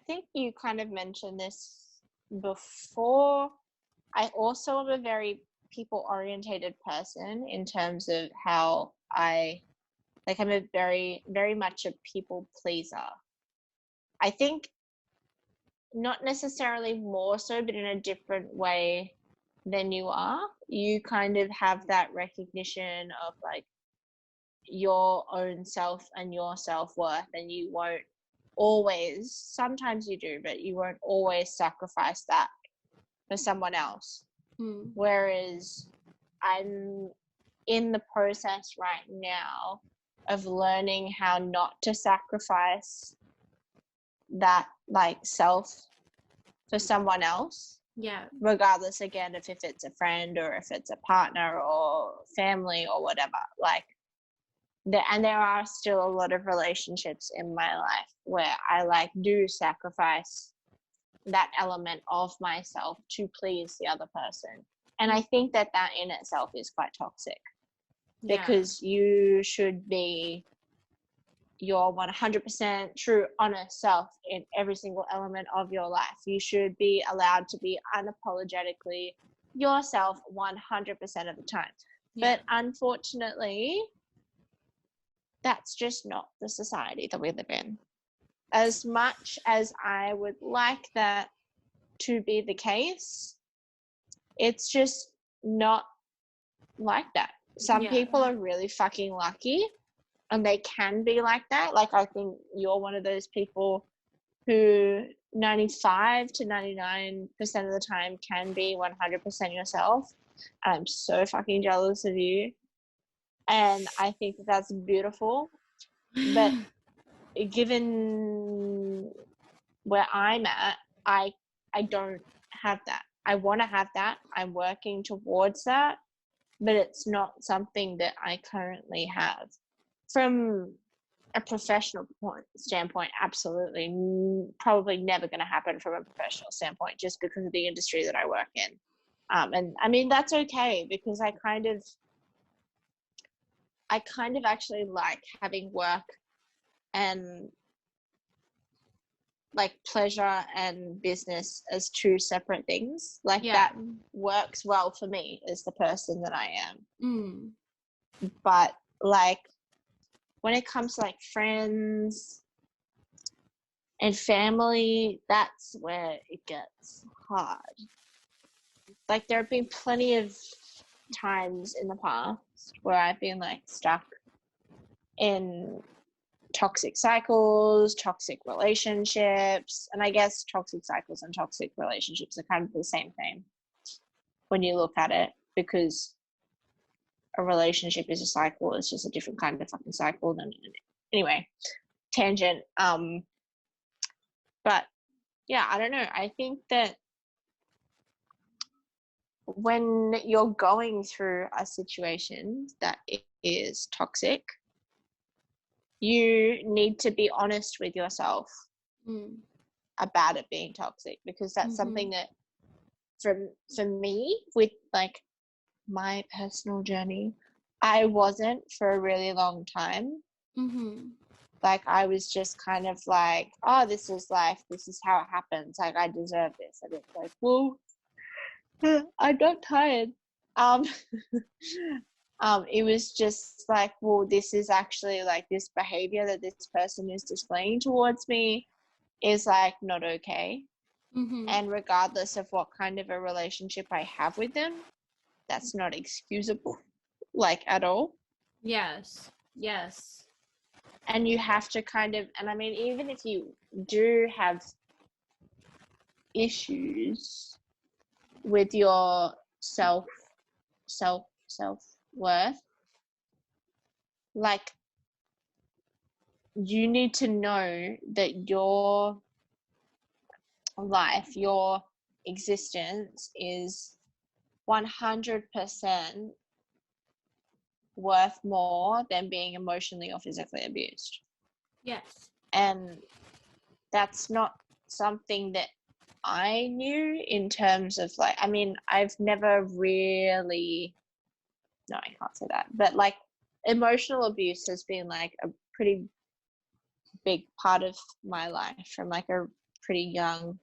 think you kind of mentioned this before. I also am a very people-orientated person in terms of how I'm a very, very much a people pleaser. I think not necessarily more so, but in a different way than you are. You kind of have that recognition of like your own self and your self-worth, and you won't always, sometimes you do, but you won't always sacrifice that for someone else. Whereas I'm in the process right now of learning how not to sacrifice that like self for someone else. Regardless, again, if it's a friend or if it's a partner or family or whatever. Like, and there are still a lot of relationships in my life where I like do sacrifice that element of myself to please the other person. And I think that in itself is quite toxic, because you should be your 100% true, honest self in every single element of your life. You should be allowed to be unapologetically yourself 100% of the time. But unfortunately, that's just not the society that we live in. As much as I would like that to be the case, it's just not like that. Some people are really fucking lucky and they can be like that. Like, I think you're one of those people who 95 to 99% of the time can be 100% yourself. I'm so fucking jealous of you. And I think that that's beautiful. But given where I'm at, I don't have that. I want to have that. I'm working towards that, but it's not something that I currently have. From a professional standpoint, absolutely, probably never going to happen from a professional standpoint, just because of the industry that I work in. And I mean, that's okay, because I kind of actually like having work and like pleasure and business as two separate things. Like that works well for me as the person that I am. But like, when it comes to like friends and family, that's where it gets hard. Like, there have been plenty of times in the past where I've been like stuck in toxic cycles, toxic relationships. And I guess toxic cycles and toxic relationships are kind of the same thing when you look at it, because a relationship is a cycle. It's just a different kind of fucking cycle than, anyway, tangent. But yeah, I don't know. I think that when you're going through a situation that is toxic, you need to be honest with yourself about it being toxic, because that's something that for me, with like my personal journey, I wasn't for a really long time. Like, I was just kind of like, oh, this is life, this is how it happens, like I deserve this. And it's like, well, I'm not tired. It was just like, well, this is actually like this behavior that this person is displaying towards me is like not okay. Mm-hmm. And regardless of what kind of a relationship I have with them, that's not excusable, like at all. Yes. Yes. And you have to kind of, and I mean, even if you do have issues with your self-worth, like, you need to know that your life, your existence is 100% worth more than being emotionally or physically abused. Yes. And that's not something that I knew in terms of like, I mean, I've never really, no, I can't say that, but like emotional abuse has been like a pretty big part of my life from like a pretty young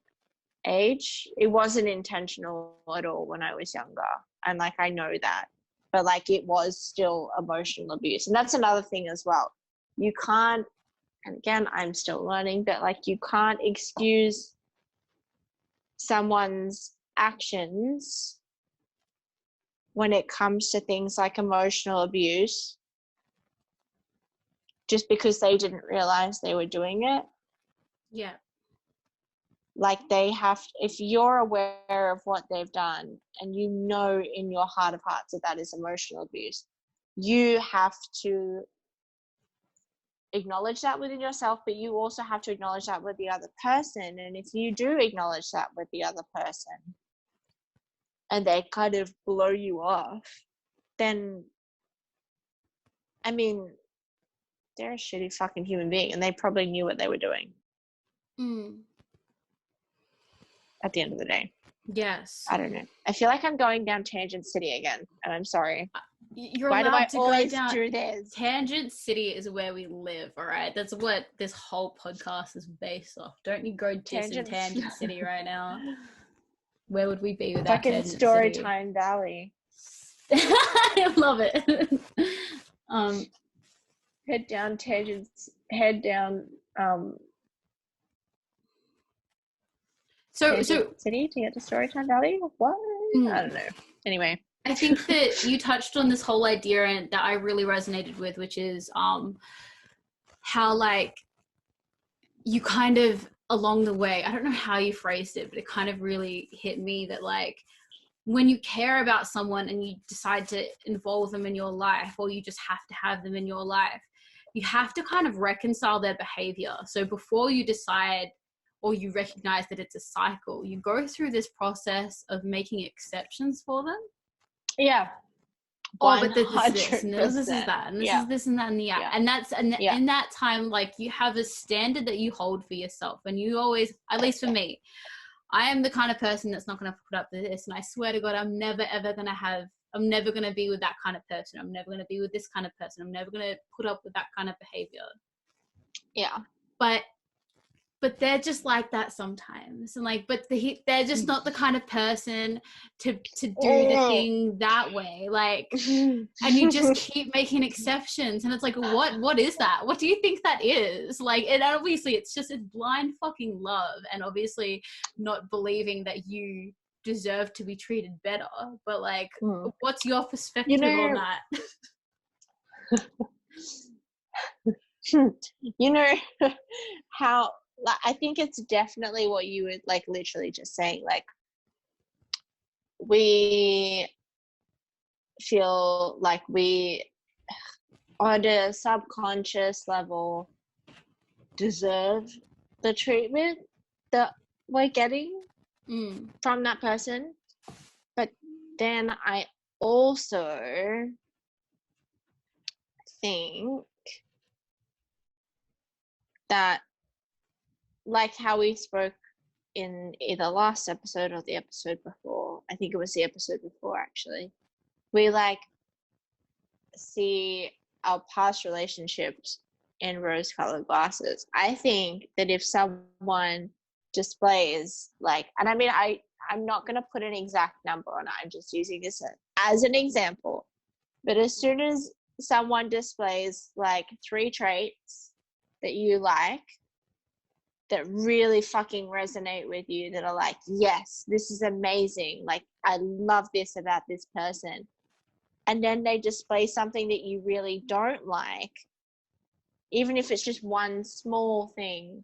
age. It wasn't intentional at all when I was younger, and like I know that, but like it was still emotional abuse. And that's another thing as well. You can't, and again, I'm still learning, but like you can't excuse someone's actions when it comes to things like emotional abuse just because they didn't realize they were doing it. Yeah. Like they have, if you're aware of what they've done and you know in your heart of hearts that that is emotional abuse, you have to acknowledge that within yourself, but you also have to acknowledge that with the other person. And if you do acknowledge that with the other person and they kind of blow you off, then, I mean, they're a shitty fucking human being and they probably knew what they were doing. At the end of the day. Yes. I don't know. I feel like I'm going down Tangent City again, and I'm sorry. You're Why do allowed I to always go down. do this? Tangent City is where we live, all right? That's what this whole podcast is based off. Don't you go dissing Tangent City right now. Where would we be without fucking Tangent City? Storytime Valley. I love it. Head down Tangents. Head down. Tangent City to get to Storytime Valley. What? I don't know. Anyway, I think that you touched on this whole idea and that I really resonated with, which is how like you kind of along the way, I don't know how you phrased it, but it kind of really hit me that like when you care about someone and you decide to involve them in your life, or you just have to have them in your life, you have to kind of reconcile their behavior. So before you decide or you recognize that it's a cycle, you go through this process of making exceptions for them. Yeah. Oh, but this is this, and this is that, and this is this and that, and the and that's in that time, like you have a standard that you hold for yourself, and you always, at least for me, I am the kind of person that's not going to put up with this, and I swear to God, I'm never ever going to be with that kind of person. I'm never going to be with this kind of person. I'm never going to put up with that kind of behavior. Yeah, but they're just like that sometimes, and like, but they're just not the kind of person to do the thing that way, like, and you just keep making exceptions, and it's like, what is that? What do you think that is? Like, and obviously it's just it's blind fucking love, and obviously not believing that you deserve to be treated better, but like, what's your perspective on that? You know how, like, I think it's definitely what you would like literally just saying, like we feel like we on a subconscious level deserve the treatment that we're getting from that person. But then I also think that, like how we spoke in either last episode or the episode before, I think it was the episode before actually, we like see our past relationships in rose-colored glasses. I think that if someone displays like, and I mean I'm not going to put an exact number on it, I'm just using this as an example, But as soon as someone displays like 3 traits that you like, that really fucking resonate with you, that are like, yes, this is amazing, like I love this about this person, and then they display something that you really don't like, even if it's just one small thing,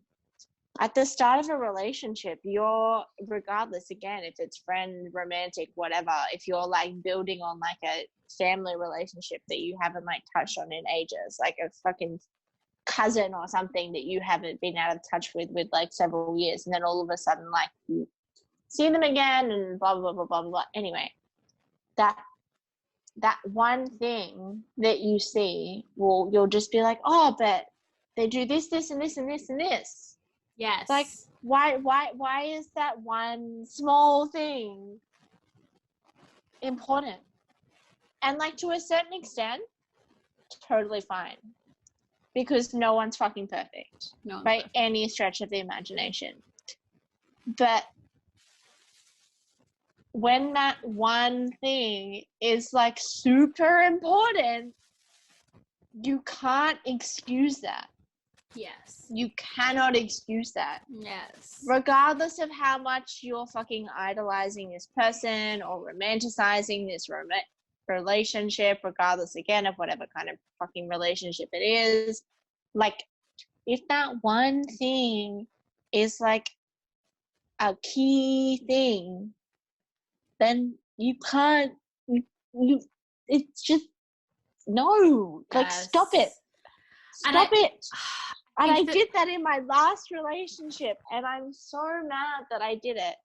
at the start of a relationship, you're, regardless, again, if it's friend, romantic, whatever, if you're like building on like a family relationship that you haven't like touched on in ages, like a fucking cousin or something that you haven't been out of touch with like several years, and then all of a sudden like you see them again and blah blah blah blah blah. Anyway, that one thing that you see, well, you'll just be like, oh, but they do this, this, and this, and this, and this. Yes. Like, why is that one small thing important? And like, to a certain extent, totally fine, because no one's fucking perfect by any stretch of the imagination. But when that one thing is like super important, you can't excuse that. Yes. You cannot excuse that. Yes. Regardless of how much you're fucking idolizing this person or romanticizing this relationship, regardless, again, of whatever kind of fucking relationship it is, like, if that one thing is like a key thing, then you can't, you it's just, no, yes. Like, stop it. Stop it. And I did that in my last relationship, and I'm so mad that I did it,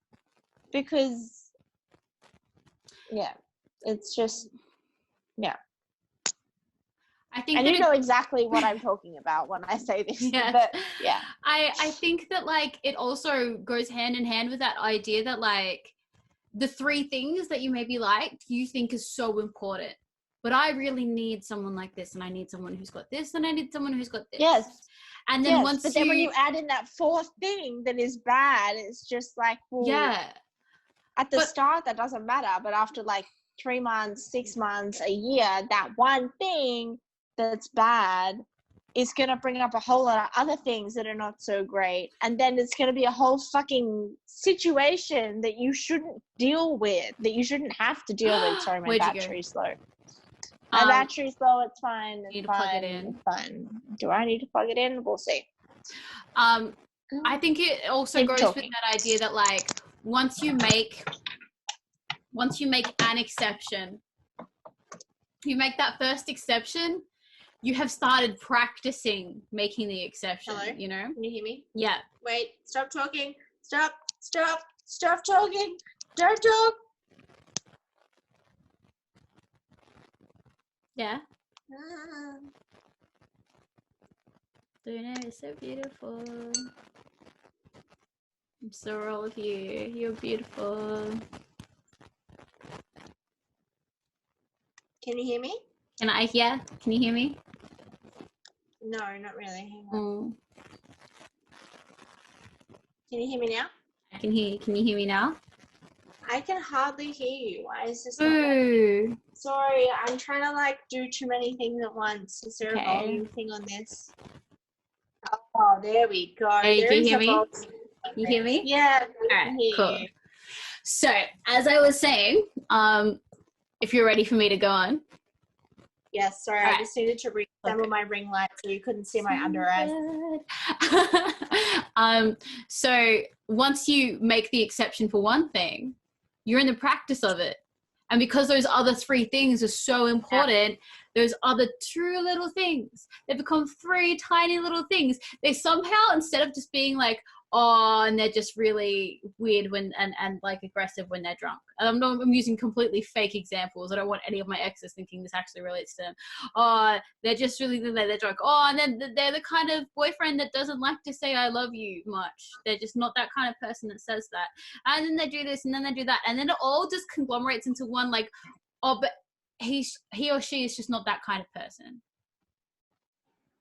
because, yeah, it's just, yeah. I think, and you know exactly what I'm talking about when I say this. Yes. But yeah, I think that like it also goes hand in hand with that idea that like the 3 things that you maybe liked, you think is so important. But I really need someone like this, and I need someone who's got this, and I need someone who's got this. Yes. And then then when you add in that 4th thing that is bad, it's just like, well, yeah. At the start, that doesn't matter. But after like 3 months, 6 months, a year, that one thing that's bad is going to bring up a whole lot of other things that are not so great. And then it's going to be a whole fucking situation that you shouldn't deal with, that you shouldn't have to deal with. Sorry, my battery's slow. My battery's low, it's fine. It's fine. It's fine. Do I need to plug it in? We'll see. I think it also goes with that idea that like once you make an exception, you make that first exception, you have started practicing making the exception. Hello? You know? Can you hear me? Yeah. Wait, stop talking. Stop talking. Don't talk. Yeah. Luna is so beautiful. I'm so all of you. You're beautiful. Can you hear me? Can you hear me? No, not really. Hang on. Can you hear me now? I can hear you. Can you hear me now? I can hardly hear you. Why is this not working? Sorry, I'm trying to like do too many things at once. Is there a volume thing on this? Oh, there we go. Hey, can you hear me? You hear me? Yeah. All right, cool. So, as I was saying, if you're ready for me to go on. Yes, sorry, I just needed to reassemble my ring light so you couldn't see my under eyes. So once you make the exception for one thing, you're in the practice of it. And because those other 3 things are so important, those other 2 little things, they become 3 tiny little things. They somehow, instead of just being like, oh, and they're just really weird when and like aggressive when they're drunk. And I'm using completely fake examples. I don't want any of my exes thinking this actually relates to them. Oh, they're just really, they're drunk. Oh, and then they're the kind of boyfriend that doesn't like to say I love you much. They're just not that kind of person that says that. And then they do this and then they do that. And then it all just conglomerates into one like, oh, but he or she is just not that kind of person.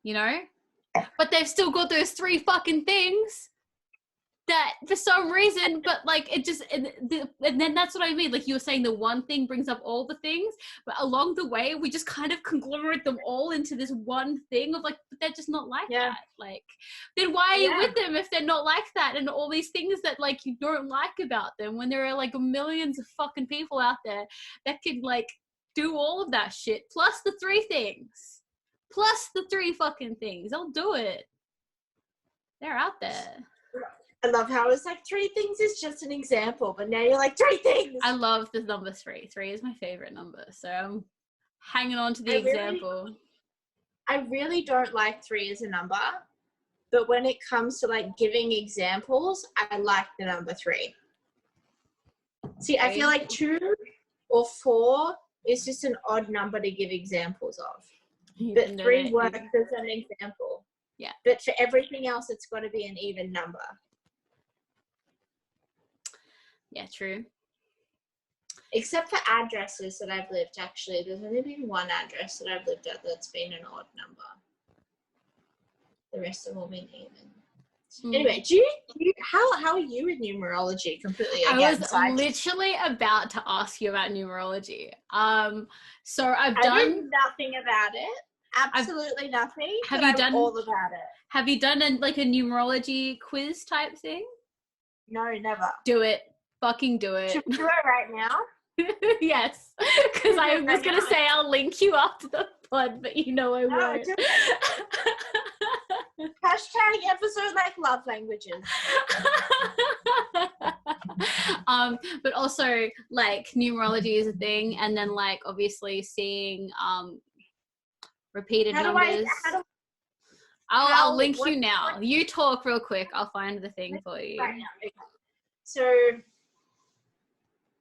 You know? But they've still got those 3 fucking things. that for some reason, but like it just, and then that's what I mean. Like you were saying, the one thing brings up all the things, but along the way, we just kind of conglomerate them all into this one thing of like, but they're just not like that. Like, then why are you with them if they're not like that? And all these things that like you don't like about them, when there are like millions of fucking people out there that could like do all of that shit, plus the three things, plus the three fucking things. They'll do it. They're out there. I love how it's like 3 things is just an example, but now you're like 3 things. I love the number 3. 3 is my favorite number, so I'm hanging on to the example. I really don't like 3 as a number, but when it comes to like giving examples, I like the number 3. See, I feel like 2 or 4 is just an odd number to give examples of, but 3 works as an example. Yeah. But for everything else, it's got to be an even number. Yeah, true. Except for addresses that I've lived, actually. There's only been one address that I've lived at that's been an odd number. The rest have all been even. Anyway, how are you with numerology? Completely against. I was literally about to ask you about numerology. So I know nothing about it. Absolutely nothing. Have you done all about it? Have you done a numerology quiz type thing? No, never. Do it. Fucking do it. Should we do it right now? Yes, because I was going to say I'll link you after the pod, but you know I won't. Hashtag episode like love languages. But also like numerology is a thing, and then like obviously seeing repeated numbers. I'll link you now. You talk real quick. I'll find the thing for you. Right now. Okay. So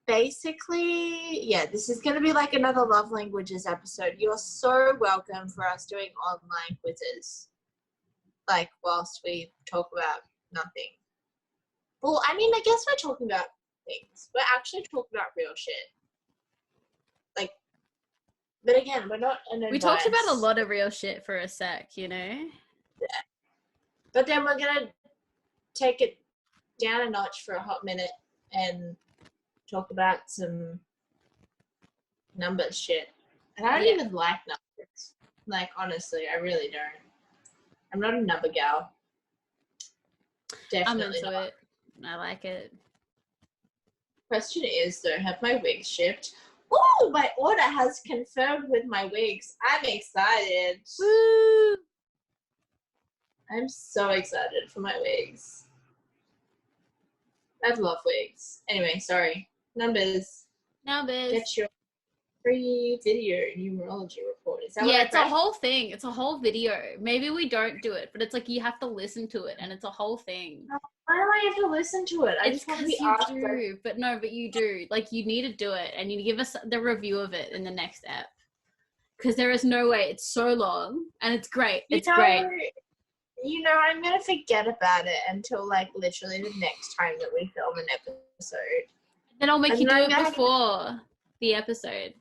basically, yeah, this is going to be like another love languages episode. You're so welcome for us doing online quizzes, like whilst we talk about nothing. Well, I mean, I guess we're talking about things. We're actually talking about real shit. Like, but again, we're not an advice. We talked about a lot of real shit for a sec, you know? Yeah. But then we're going to take it down a notch for a hot minute and talk about some numbers shit. And I don't even like numbers. Like, honestly, I really don't. I'm not a number gal. Definitely I'm into not. it. I like it. Question is, though, have my wigs shipped? Oh, my order has confirmed with my wigs. I'm excited. Woo! I'm so excited for my wigs. I love wigs. Anyway, sorry. Numbers. Get your free video numerology report. Is that what it's a whole thing. It's a whole video. Maybe we don't do it, but it's like you have to listen to it, and it's a whole thing. Why do I have to listen to it? It's because you do. But you do. Like, you need to do it, and you give us the review of it in the next app. Because there is no way. It's so long, and it's great. It's great. You know, I'm going to forget about it until, like, literally the next time that we film an episode. Then I'll make you do it before the episode.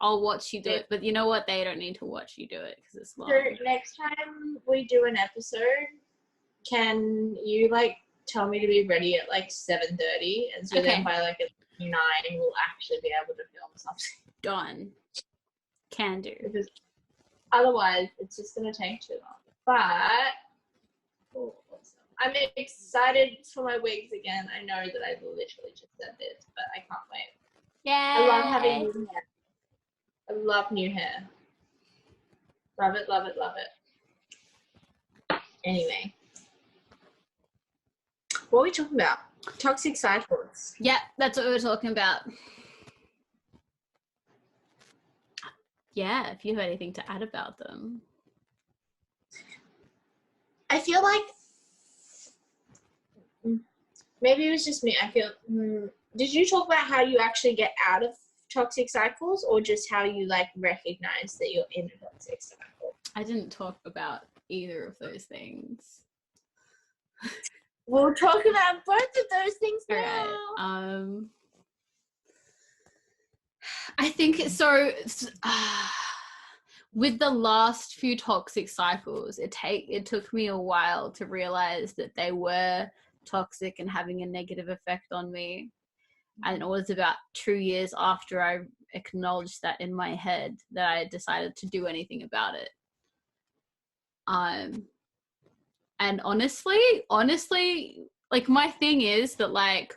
I'll watch you do it. But you know what? They don't need to watch you do it because it's long. So next time we do an episode, can you, like, tell me to be ready at, like, 7:30? And so then by, like, 9, we'll actually be able to film something. Done. Can do. Because otherwise, it's just going to take too long. But I'm excited for my wigs again. I know that I literally just said this, but I can't wait. Yeah. I love having new hair. I love new hair. Love it, love it, love it. Anyway. What are we talking about? Toxic cycles. Yeah, that's what we were talking about. Yeah, if you have anything to add about them. I feel like maybe it was just me. I feel, did you talk about how you actually get out of toxic cycles, or just how you like recognize that you're in a toxic cycle? I didn't talk about either of those things. We'll talk about both of those things now. Right. I think so. With the last few toxic cycles, it took me a while to realize that they were toxic and having a negative effect on me. And it was about 2 years after I acknowledged that in my head that I decided to do anything about it. And honestly, like, my thing is that, like,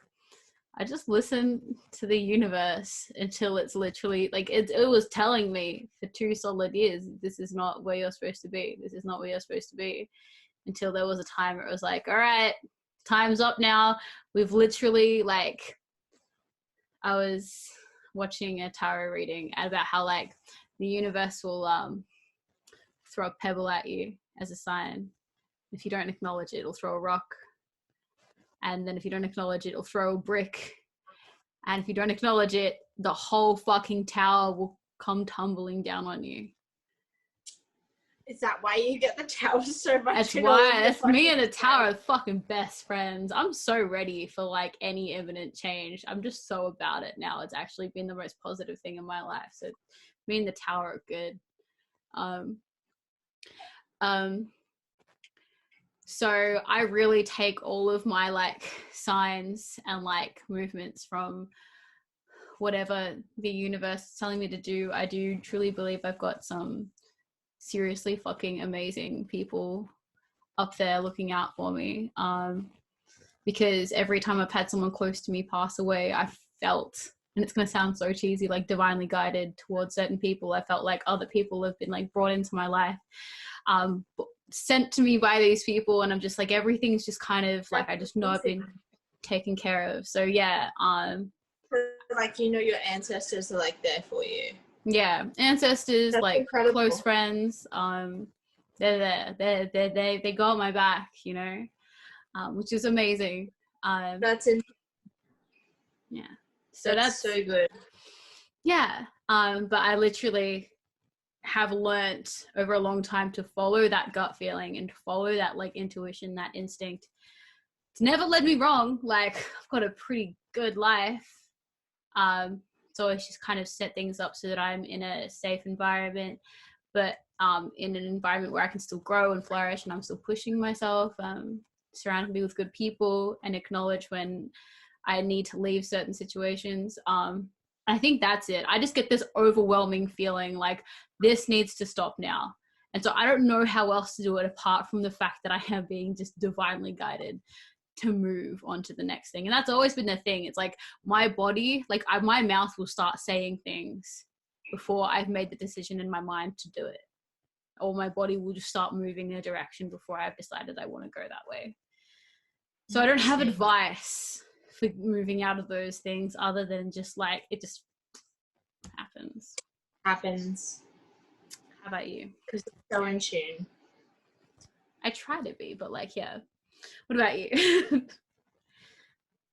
I just listen to the universe until it's literally, like, it was telling me for 2 solid years, this is not where you're supposed to be. This is not where you're supposed to be. Until there was a time where it was like, all right, time's up now. We've literally, like, I was watching a tarot reading about how, like, the universe will throw a pebble at you as a sign. If you don't acknowledge it, it'll throw a rock. And then if you don't acknowledge it, it'll throw a brick. And if you don't acknowledge it, the whole fucking tower will come tumbling down on you. Is that why you get the tower so much? That's why. That's me and the tower are fucking best friends. I'm so ready for, like, any imminent change. I'm just so about it now. It's actually been the most positive thing in my life. So me and the tower are good. So I really take all of my, like, signs and, like, movements from whatever the universe is telling me to do. I do truly believe I've got some seriously fucking amazing people up there looking out for me. Because every time I've had someone close to me pass away, I felt, and it's going to sound so cheesy, like, divinely guided towards certain people. I felt like other people have been, like, brought into my life, sent to me by these people, and I'm just like, everything's just kind of like, I just know I've been taken care of. So yeah, like, you know, your ancestors are, like, there for you. Yeah, ancestors, that's like, incredible. Close friends, they're there. They got my back, you know, which is amazing. Yeah. So that's so good. Yeah. But I literally have learnt over a long time to follow that gut feeling and follow that, like, intuition, that instinct. It's never led me wrong. Like, I've got a pretty good life. So it's just kind of set things up so that I'm in a safe environment, but in an environment where I can still grow and flourish, and I'm still pushing myself, surrounding me with good people, and acknowledge when I need to leave certain situations. I think that's it. I just get this overwhelming feeling like this needs to stop now. And so I don't know how else to do it apart from the fact that I am being just divinely guided to move on to the next thing. And that's always been the thing. It's like my body, like, my mouth will start saying things before I've made the decision in my mind to do it. Or my body will just start moving in a direction before I've decided I want to go that way. So I don't have advice for moving out of those things other than just, like, it just happens. How about you? Because it's so in tune. I try to be, but, like, yeah. What about you?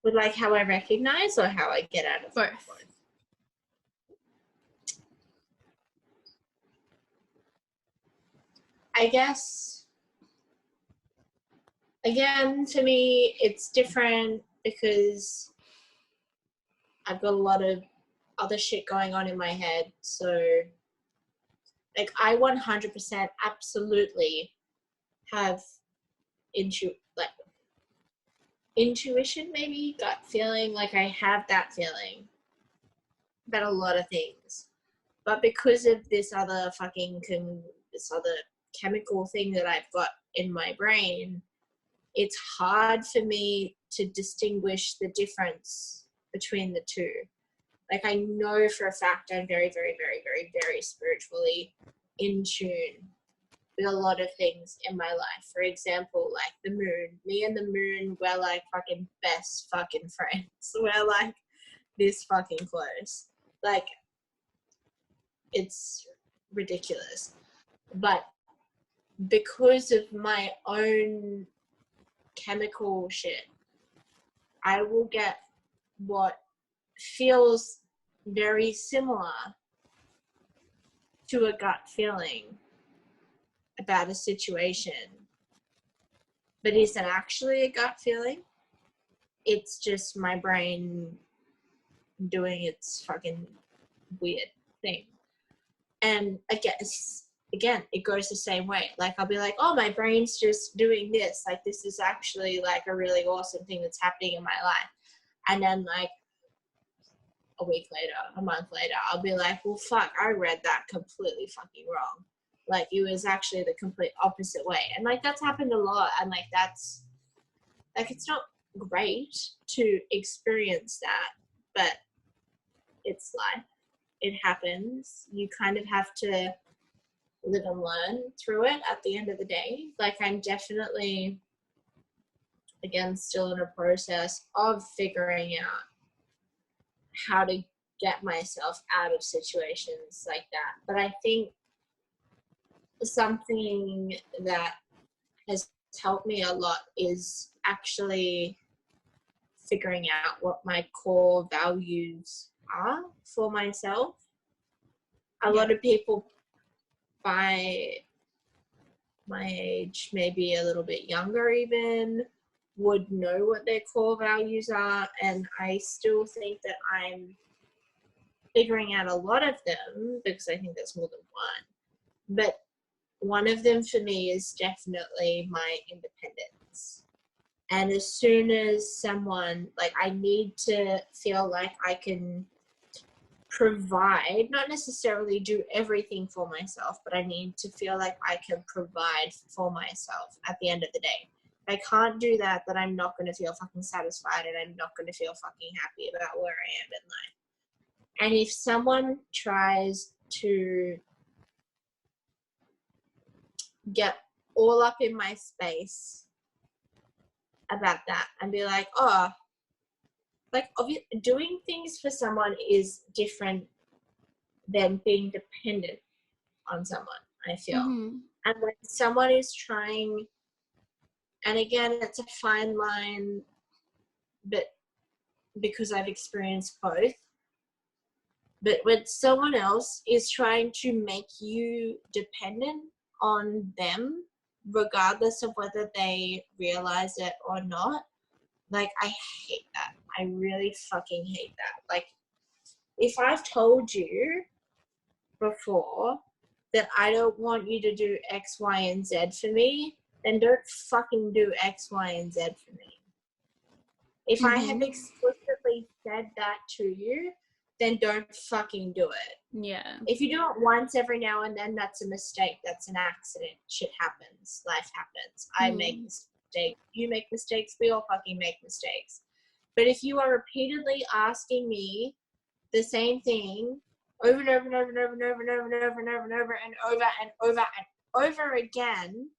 With, like, how I recognize or how I get out of both? I guess, again, to me, it's different because I've got a lot of other shit going on in my head. So, like, I 100% absolutely have intuition, maybe gut feeling. Like, I have that feeling about a lot of things, but because of this other chemical thing that I've got in my brain, it's hard for me to distinguish the difference between the two. Like, I know for a fact I'm very, very, very, very, very spiritually in tune with a lot of things in my life. For example, like the moon. Me and the moon, we're like fucking best fucking friends. We're like this fucking close. Like, it's ridiculous. But because of my own chemical shit, I will get what feels very similar to a gut feeling about a situation, but is it actually a gut feeling? It's just my brain doing its fucking weird thing. And I guess again, it goes the same way. Like, I'll be like, oh, my brain's just doing this. Like, this is actually, like, a really awesome thing that's happening in my life. And then, like, a week later, a month later, I'll be like, well, fuck, I read that completely fucking wrong. Like, it was actually the complete opposite way. And, like, that's happened a lot. And, like, that's, like, it's not great to experience that, but it's life. It happens. You kind of have to live and learn through it at the end of the day. Like, I'm definitely, again, still in a process of figuring out how to get myself out of situations like that. But I think something that has helped me a lot is actually figuring out what my core values are for myself. A lot of people by my age, maybe a little bit younger even, would know what their core values are, and I still think that I'm figuring out a lot of them, because I think there's more than one. But one of them for me is definitely my independence. And as soon as someone, like, I need to feel like I can provide, not necessarily do everything for myself, but I need to feel like I can provide for myself at the end of the day. If I can't do that, then I'm not going to feel fucking satisfied, and I'm not going to feel fucking happy about where I am in life. And if someone tries to get all up in my space about that and be like, oh, like, doing things for someone is different than being dependent on someone, I feel. Mm-hmm. And when someone is trying, and again, it's a fine line, but because I've experienced both, but when someone else is trying to make you dependent on them, regardless of whether they realize it or not, like, I hate that. I really fucking hate that. Like, if I've told you before that I don't want you to do X, Y, and Z for me, then don't fucking do X, Y, and Z for me. If I have explicitly said that to you, then don't fucking do it. Yeah. If you do it once every now and then, that's a mistake. That's an accident. Shit happens. Life happens. I make mistakes. You make mistakes. We all fucking make mistakes. But if you are repeatedly asking me the same thing over and over and over and over and over and over and over and over and over and over and over and over again,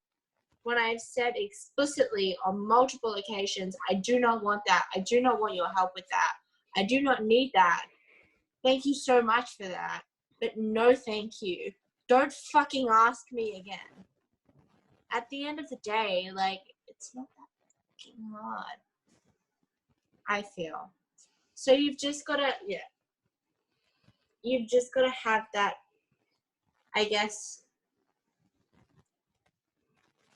when I've said explicitly on multiple occasions, I do not want that. I do not want your help with that. I do not need that. Thank you so much for that, but no thank you. Don't fucking ask me again. At the end of the day, like, it's not that fucking hard, I feel. So you've just got to, you've just got to have that, I guess,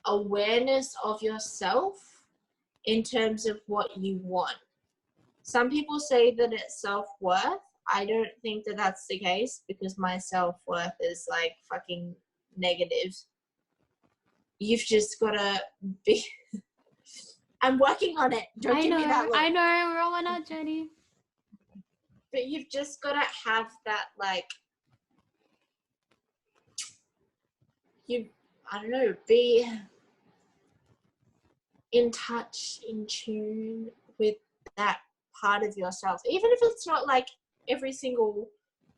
awareness of yourself in terms of what you want. Some people say that it's self-worth. I don't think that that's the case, because my self-worth is like fucking negative. You've just got to be... I'm working on it. Don't give me that look. I know. We're all on our journey. But you've just got to have that, like... be in touch, in tune with that part of yourself. Even if it's not like every single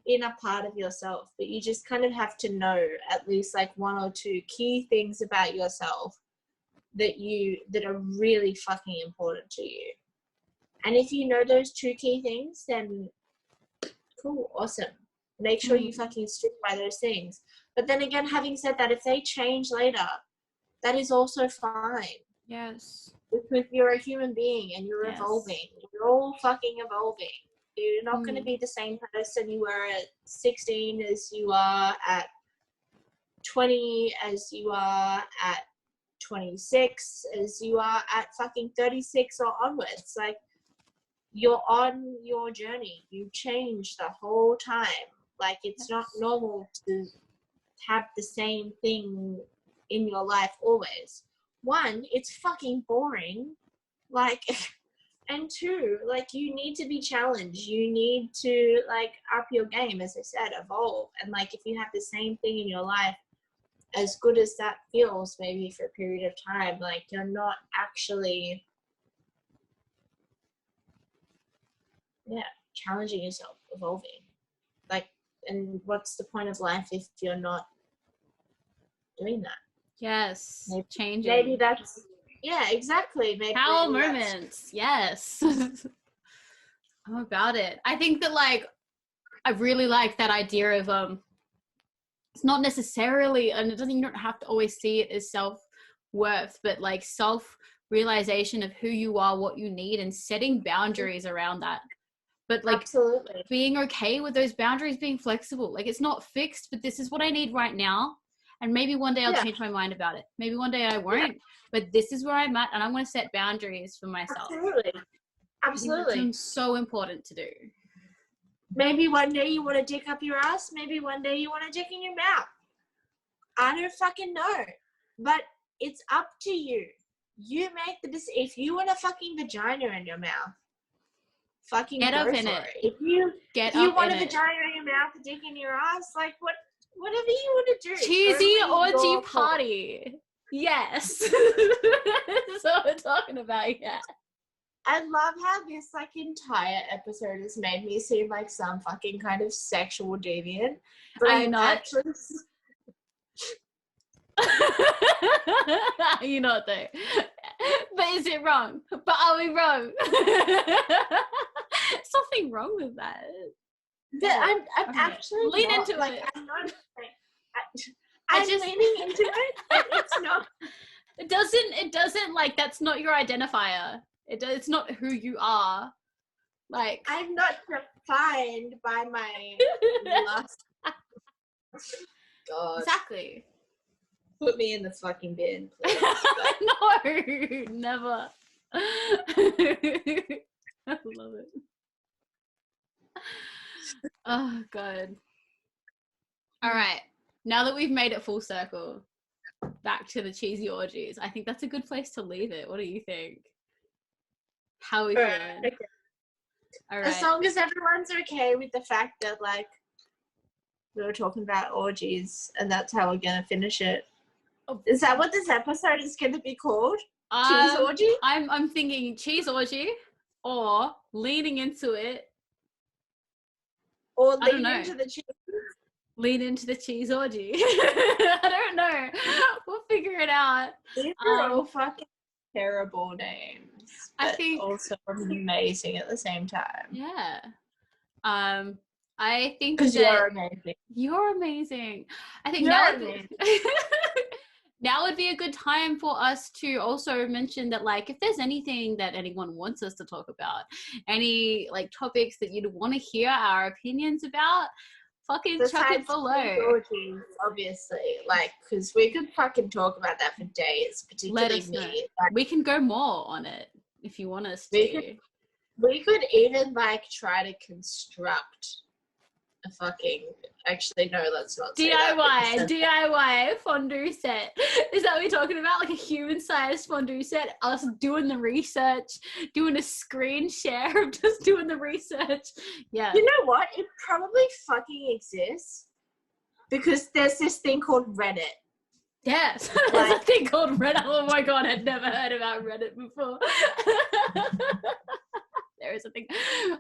inner part of yourself, but you just kind of have to know at least like one or two key things about yourself that are really fucking important to you. And if you know those two key things, then cool, awesome. Make sure you fucking stick by those things. But then again, having said that, if they change later, that is also fine. Yes. Because you're a human being and you're evolving. You're all fucking evolving. You're not going to be the same person you were at 16 as you are at 20, as you are at 26, as you are at fucking 36 or onwards. Like, you're on your journey. You change the whole time. Like, it's not normal to have the same thing in your life always. One, it's fucking boring. Like, and two, like, you need to be challenged. You need to, like, up your game, as I said, evolve. And, like, if you have the same thing in your life, as good as that feels maybe for a period of time, like, you're not actually, challenging yourself, evolving. Like, and what's the point of life if you're not doing that? Yes. Maybe, changing. Maybe that's, yeah, exactly. Maybe power moments. Yes. I'm about it. I think that, like, I really like that idea of it's not necessarily, and it doesn't, you don't have to always see it as self-worth, but like self-realization of who you are, what you need, and setting boundaries around that. But like, absolutely, being okay with those boundaries, being flexible. Like, it's not fixed, but this is what I need right now. And maybe one day I'll change my mind about it. Maybe one day I won't, but this is where I'm at, and I'm going to set boundaries for myself. Absolutely. It's so important to do. Maybe one day you want to dick up your ass. Maybe one day you want to dick in your mouth. I don't fucking know. But it's up to you. You make the decision. If you want a fucking vagina in your mouth, fucking get go up for in it. it. If you want a it. vagina in your mouth, a dick in your ass, like, whatever you want to do. Cheesy totally orgy party. Yes. That's what we're talking about, yeah. I love how this, like, entire episode has made me seem like some fucking kind of sexual deviant. But Are you not? Actually... Are you not, though? But is it wrong? But are we wrong? There's nothing wrong with that. But I'm actually lean not, into like, it. I'm not. I'm leaning into it, but it's not. It doesn't like, that's not your identifier. It's not who you are. Like, I'm not defined by my lust. God. Exactly. Put me in the fucking bin, please. No, never. I love it. Oh, God. All right. Now that we've made it full circle, back to the cheesy orgies, I think that's a good place to leave it. What do you think? How are we feeling? Okay. All right. As long as everyone's okay with the fact that, like, we were talking about orgies and that's how we're going to finish it. Oh. Is that what this episode is going to be called? Cheese orgy? I'm thinking cheese orgy, or leaning into it. Or lean into the cheese. Lean into the cheese orgy. I don't know. We'll figure it out. These are all fucking terrible names. But I think also amazing at the same time. Yeah. I think because you're amazing. You're amazing. I think now would be a good time for us to also mention that, like, if there's anything that anyone wants us to talk about, any, like, topics that you'd want to hear our opinions about, fucking chuck it below. Obviously, like, because we could fucking talk about that for days, particularly me. Like, we can go more on it if you want us to. We could even, like, try to construct a fucking, actually, no, let's not say DIY fondue set. Is that what we're talking about? Like a human-sized fondue set? Us doing the research, doing a screen share of just doing the research. Yeah. You know what? It probably fucking exists because there's this thing called Reddit. Yes, there's a thing called Reddit. Oh my God, I'd never heard about Reddit before. There is a thing.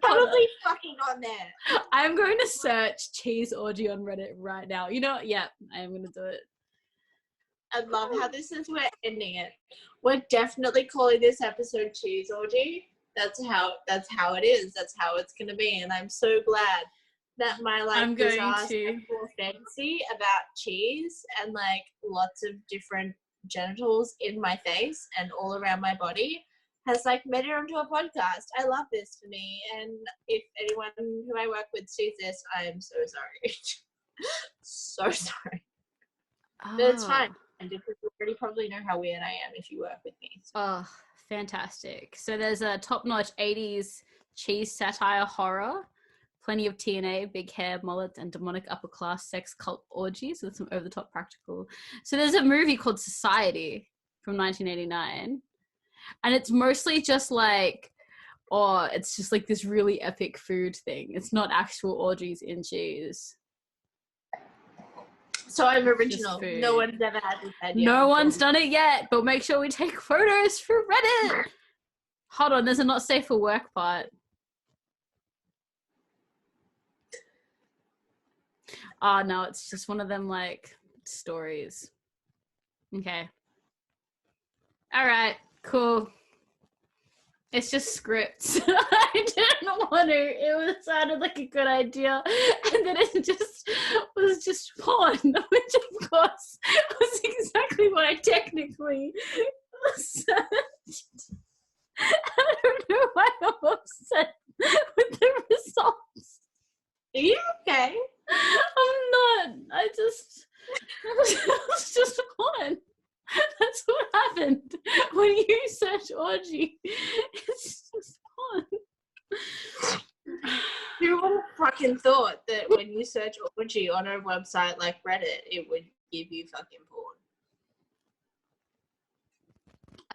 Probably fucking on there. I'm going to search cheese orgy on Reddit right now. You know, yeah, I am going to do it. I love how this is, we're ending it. We're definitely calling this episode cheese orgy. That's how it is. That's how it's going to be. And I'm so glad that my, like, bizarre sexual fantasy about cheese and, like, lots of different genitals in my face and all around my body has, like, made it onto a podcast. I love this for me. And if anyone who I work with sees this, I am so sorry. So sorry. But it's fine. And you already probably know how weird I am if you work with me. So. Oh, fantastic. So there's a top-notch 80s cheese satire horror plenty of TNA, big hair, mullets, and demonic upper-class sex cult orgies with some over-the-top practical. So there's a movie called Society from 1989, and it's mostly just like, it's just like this really epic food thing. It's not actual orgies in cheese. So I'm original. No one's ever had this idea. No one's done it yet, but make sure we take photos for Reddit. Hold on, there's a not safe for work part. No, it's just one of them like stories. Okay. All right, cool. It's just scripts. I didn't want to. It sounded like a good idea, and then it just was just porn, which of course was exactly what I technically searched. I don't know why I'm upset with the results. Are you okay? I'm not. It was just porn. That's what happened when you search orgy. It's just porn. Who would have fucking thought that when you search orgy on a website like Reddit, it would give you fucking porn?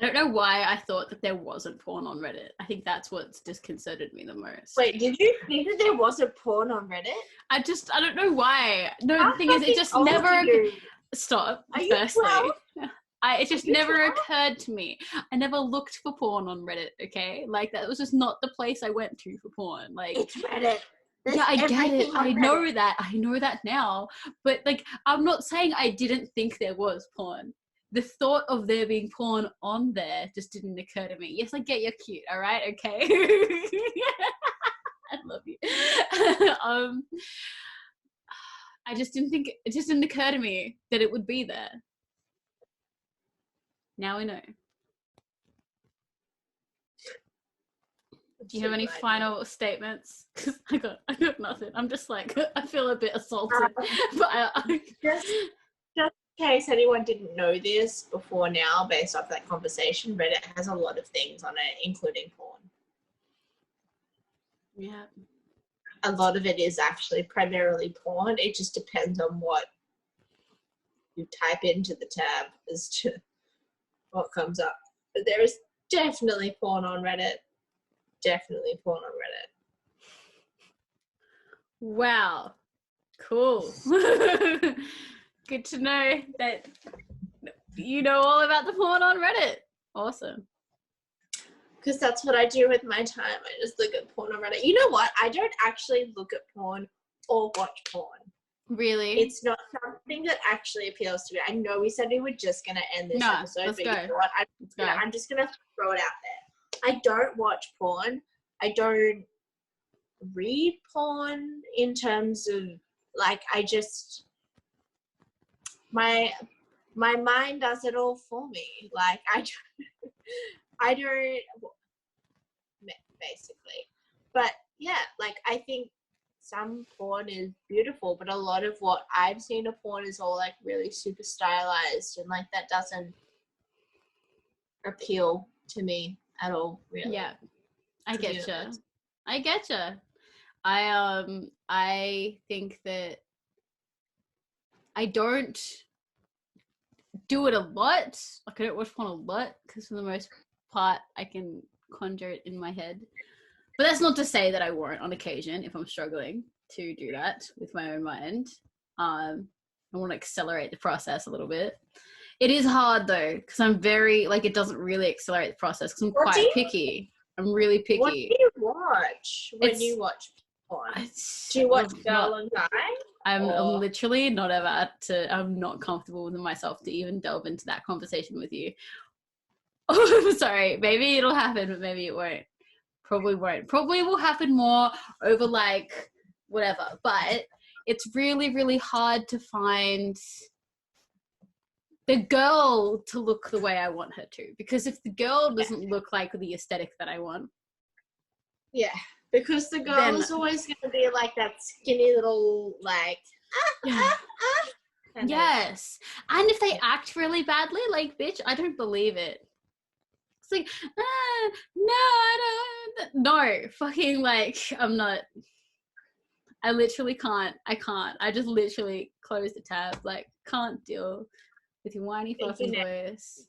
I don't know why I thought that there wasn't porn on Reddit. I think that's what's disconcerted me the most. Wait, did you think that there wasn't porn on Reddit? I don't know why. No, the thing is, it just never... Stop, firstly. It just never occurred to me. I never looked for porn on Reddit, okay? Like, that was just not the place I went to for porn. Like, it's Reddit. Yeah, I get it. I know that. I know that now. But, like, I'm not saying I didn't think there was porn. The thought of there being porn on there just didn't occur to me. Yes, I get you're cute, all right? Okay. I love you. I just didn't think, it just didn't occur to me that it would be there. Now we know. Do you have any final statements? Because I got nothing. I'm just like, I feel a bit assaulted. But just in case anyone didn't know this before now, based off that conversation, Reddit has a lot of things on it, including porn. Yeah. A lot of it is actually primarily porn. It just depends on what you type into the tab as to what comes up. But there is definitely porn on Reddit. Definitely porn on Reddit. Wow. Cool. Good to know that you know all about the porn on Reddit. Awesome. Because that's what I do with my time. I just look at porn on Reddit. You know what? I don't actually look at porn or watch porn. Really? It's not something that actually appeals to me. I know we said we were just going to end this episode, but you know what? I'm just going to throw it out there. I don't watch porn. I don't read porn in terms of, like, I just, my mind does it all for me. Like, I don't, basically. But, yeah, like, I think some porn is beautiful, but a lot of what I've seen of porn is all, like, really super stylized, and, like, that doesn't appeal to me at all, really. Yeah, I getcha. I getcha. I think that I don't do it a lot. Like, I don't watch porn a lot because for the most part I can conjure it in my head. But that's not to say that I won't on occasion if I'm struggling to do that with my own mind. I want to accelerate the process a little bit. It is hard though, because I'm very, like, it doesn't really accelerate the process because I'm quite picky. I'm really picky. What do you watch when you watch porn? Do you watch girl and guy? I'm literally not I'm not comfortable with myself to even delve into that conversation with you. Oh, sorry. Maybe it'll happen, but maybe it won't. Probably won't. Probably will happen more over, like, whatever. But it's really, really hard to find the girl to look the way I want her to. Because if the girl doesn't look like the aesthetic that I want. Yeah. Because the girl is always going to be like that skinny little, like, Yes. And if they act really badly, like, bitch, I don't believe it. It's like, no, I don't. No, fucking, like, I'm not. I literally can't. I can't. I just literally close the tab. Like, can't deal with your whiny fucking voice.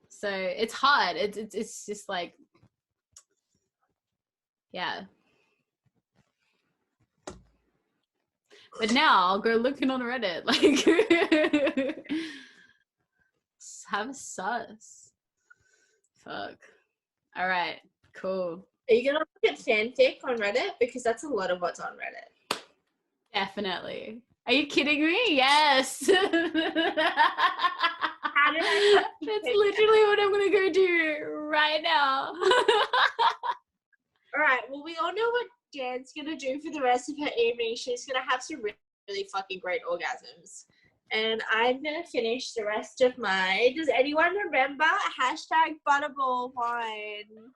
So it's hard. It's just like, yeah. But now I'll go looking on Reddit. Like, have a sus. Fuck. All right. Cool. Are you gonna look at fanfic on Reddit? Because that's a lot of what's on Reddit. Definitely. Are you kidding me? Yes. How did I? That's literally what I'm gonna go do right now. All right. Well, we all know what Jan's gonna do for the rest of her evening. She's gonna have some really fucking great orgasms, and I'm gonna finish the rest of my. Does anyone remember #Butterball wine?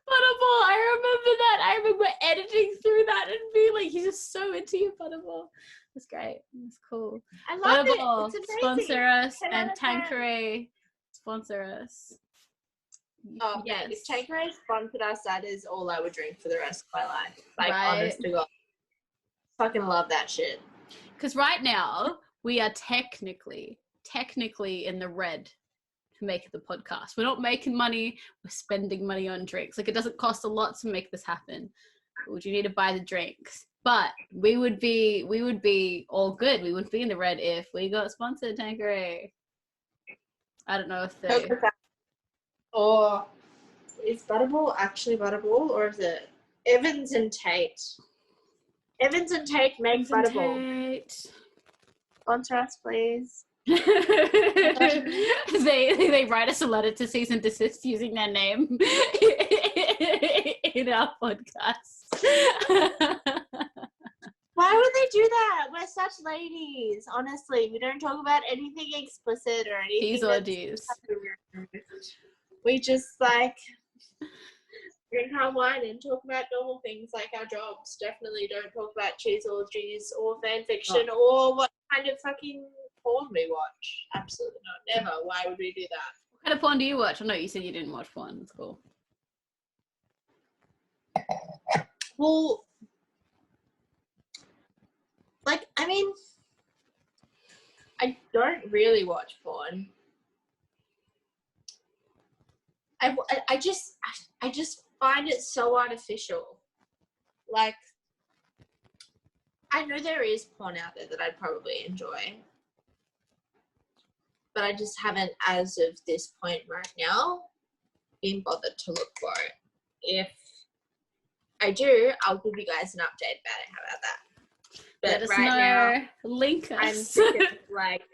Butterball, I remember that. I remember editing through that and being like, he's just so into you, Butterball. That's great. That's cool. I love Butterball, it. It's amazing. sponsor us, 10 out and of 10. Tanqueray, sponsor us. Oh, yes. If Tanqueray sponsored us, that is all I would drink for the rest of my life. Like, right. Honest to God. Fucking love that shit. Because right now, we are technically in the red to make the podcast. We're not making money, we're spending money on drinks. Like, it doesn't cost a lot to make this happen. Would you need to buy the drinks? But we would be all good. We wouldn't be in the red if we got sponsored, Tanqueray. I don't know if they... Or is Butterball actually Butterball, or is it Evans and Tate? Evans and Tate make Butterball. Sponsor us, please. They write us a letter to cease and desist using their name in our podcast. Why would they do that? We're such ladies. Honestly, we don't talk about anything explicit or anything. These orgies. We just like drink our wine and talk about normal things like our jobs. Definitely don't talk about cheese orgies or fan fiction or what kind of fucking porn we watch. Absolutely not. Never. Why would we do that? What kind of porn do you watch? I know you said you didn't watch porn. That's cool. Well, like, I mean, I don't really watch porn. I just find it so artificial. Like, I know there is porn out there that I'd probably enjoy, but I just haven't, as of this point right now, been bothered to look for it. If I do, I'll give you guys an update about it. How about that? But let us right know. now, Link us. I'm sick of, like,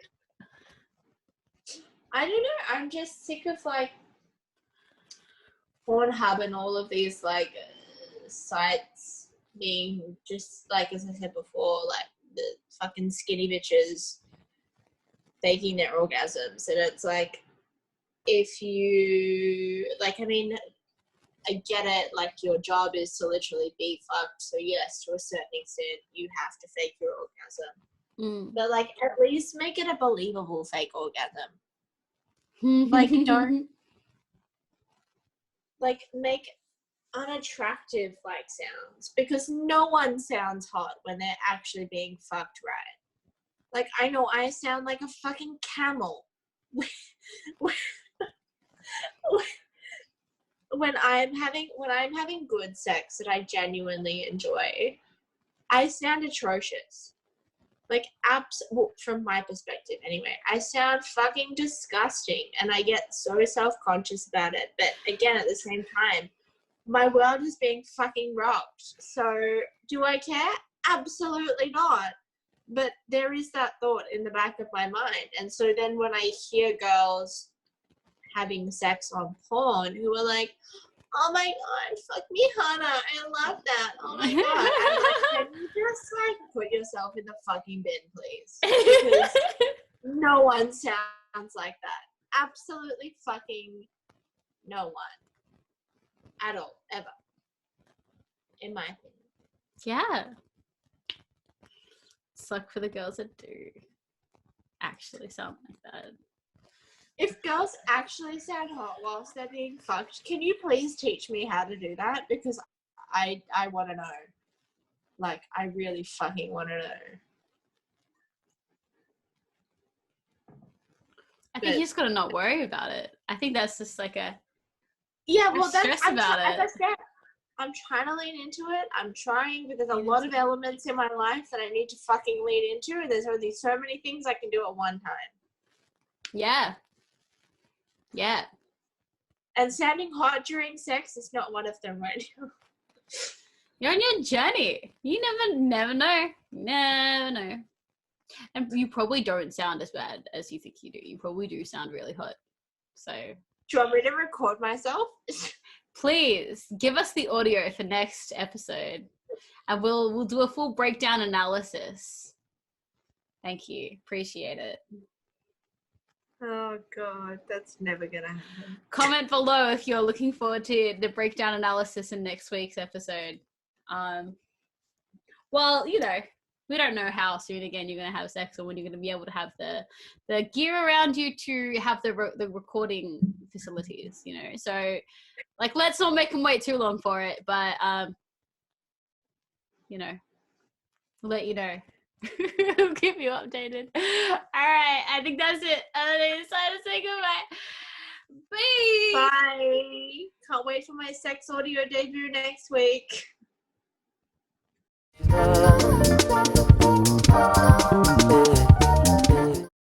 I don't know. I'm just sick of, like, Pornhub and all of these, like, sites being just, like, as I said before, like, the fucking skinny bitches faking their orgasms. And it's like, if you, like, I mean, I get it, like, your job is to literally be fucked. So, yes, to a certain extent, you have to fake your orgasm. But, like, at least make it a believable fake orgasm. Like, don't, like, make unattractive, like, sounds. Because no one sounds hot when they're actually being fucked right. Like, I know I sound like a fucking camel. When I'm having good sex that I genuinely enjoy, I sound atrocious. Like, well, from my perspective anyway, I sound fucking disgusting and I get so self-conscious about it. But again, at the same time, my world is being fucking rocked. So do I care? Absolutely not. But there is that thought in the back of my mind. And so then when I hear girls having sex on porn who are like, oh my god, fuck me, Hannah, I love that, oh my god. I'm like, can you just, like, put yourself in the fucking bin, please? Because no one sounds like that. Absolutely fucking no one. At all. Ever. In my opinion. Yeah. Suck for the girls that do actually sound like that. If girls actually sound hot whilst they're being fucked, can you please teach me how to do that? Because I want to know. Like, I really fucking want to know. I think you just gotta not worry about it. I think that's just like a that's I'm about as it. I said, I'm trying to lean into it. I'm trying, but there's a lot of elements in my life that I need to fucking lean into, and there's only so many things I can do at one time. Yeah. Yeah. And sounding hot during sex is not one of them right now. You're on your journey. You never know. Never know. And you probably don't sound as bad as you think you do. You probably do sound really hot. So do you want me to record myself? please give us the audio for next episode, and we'll do a full breakdown analysis. Thank you. Appreciate it. Oh God, that's never gonna happen. Comment below if you're looking forward to the breakdown analysis in next week's episode. Well, you know, we don't know how soon again you're going to have sex or when you're going to be able to have the gear around you to have the recording facilities, you know. So, like, let's not make them wait too long for it, but you know, we'll let you know. We'll keep you updated. All right, I think that's it. It's time to say goodbye. Bye. Bye. Can't wait for my sex audio debut next week.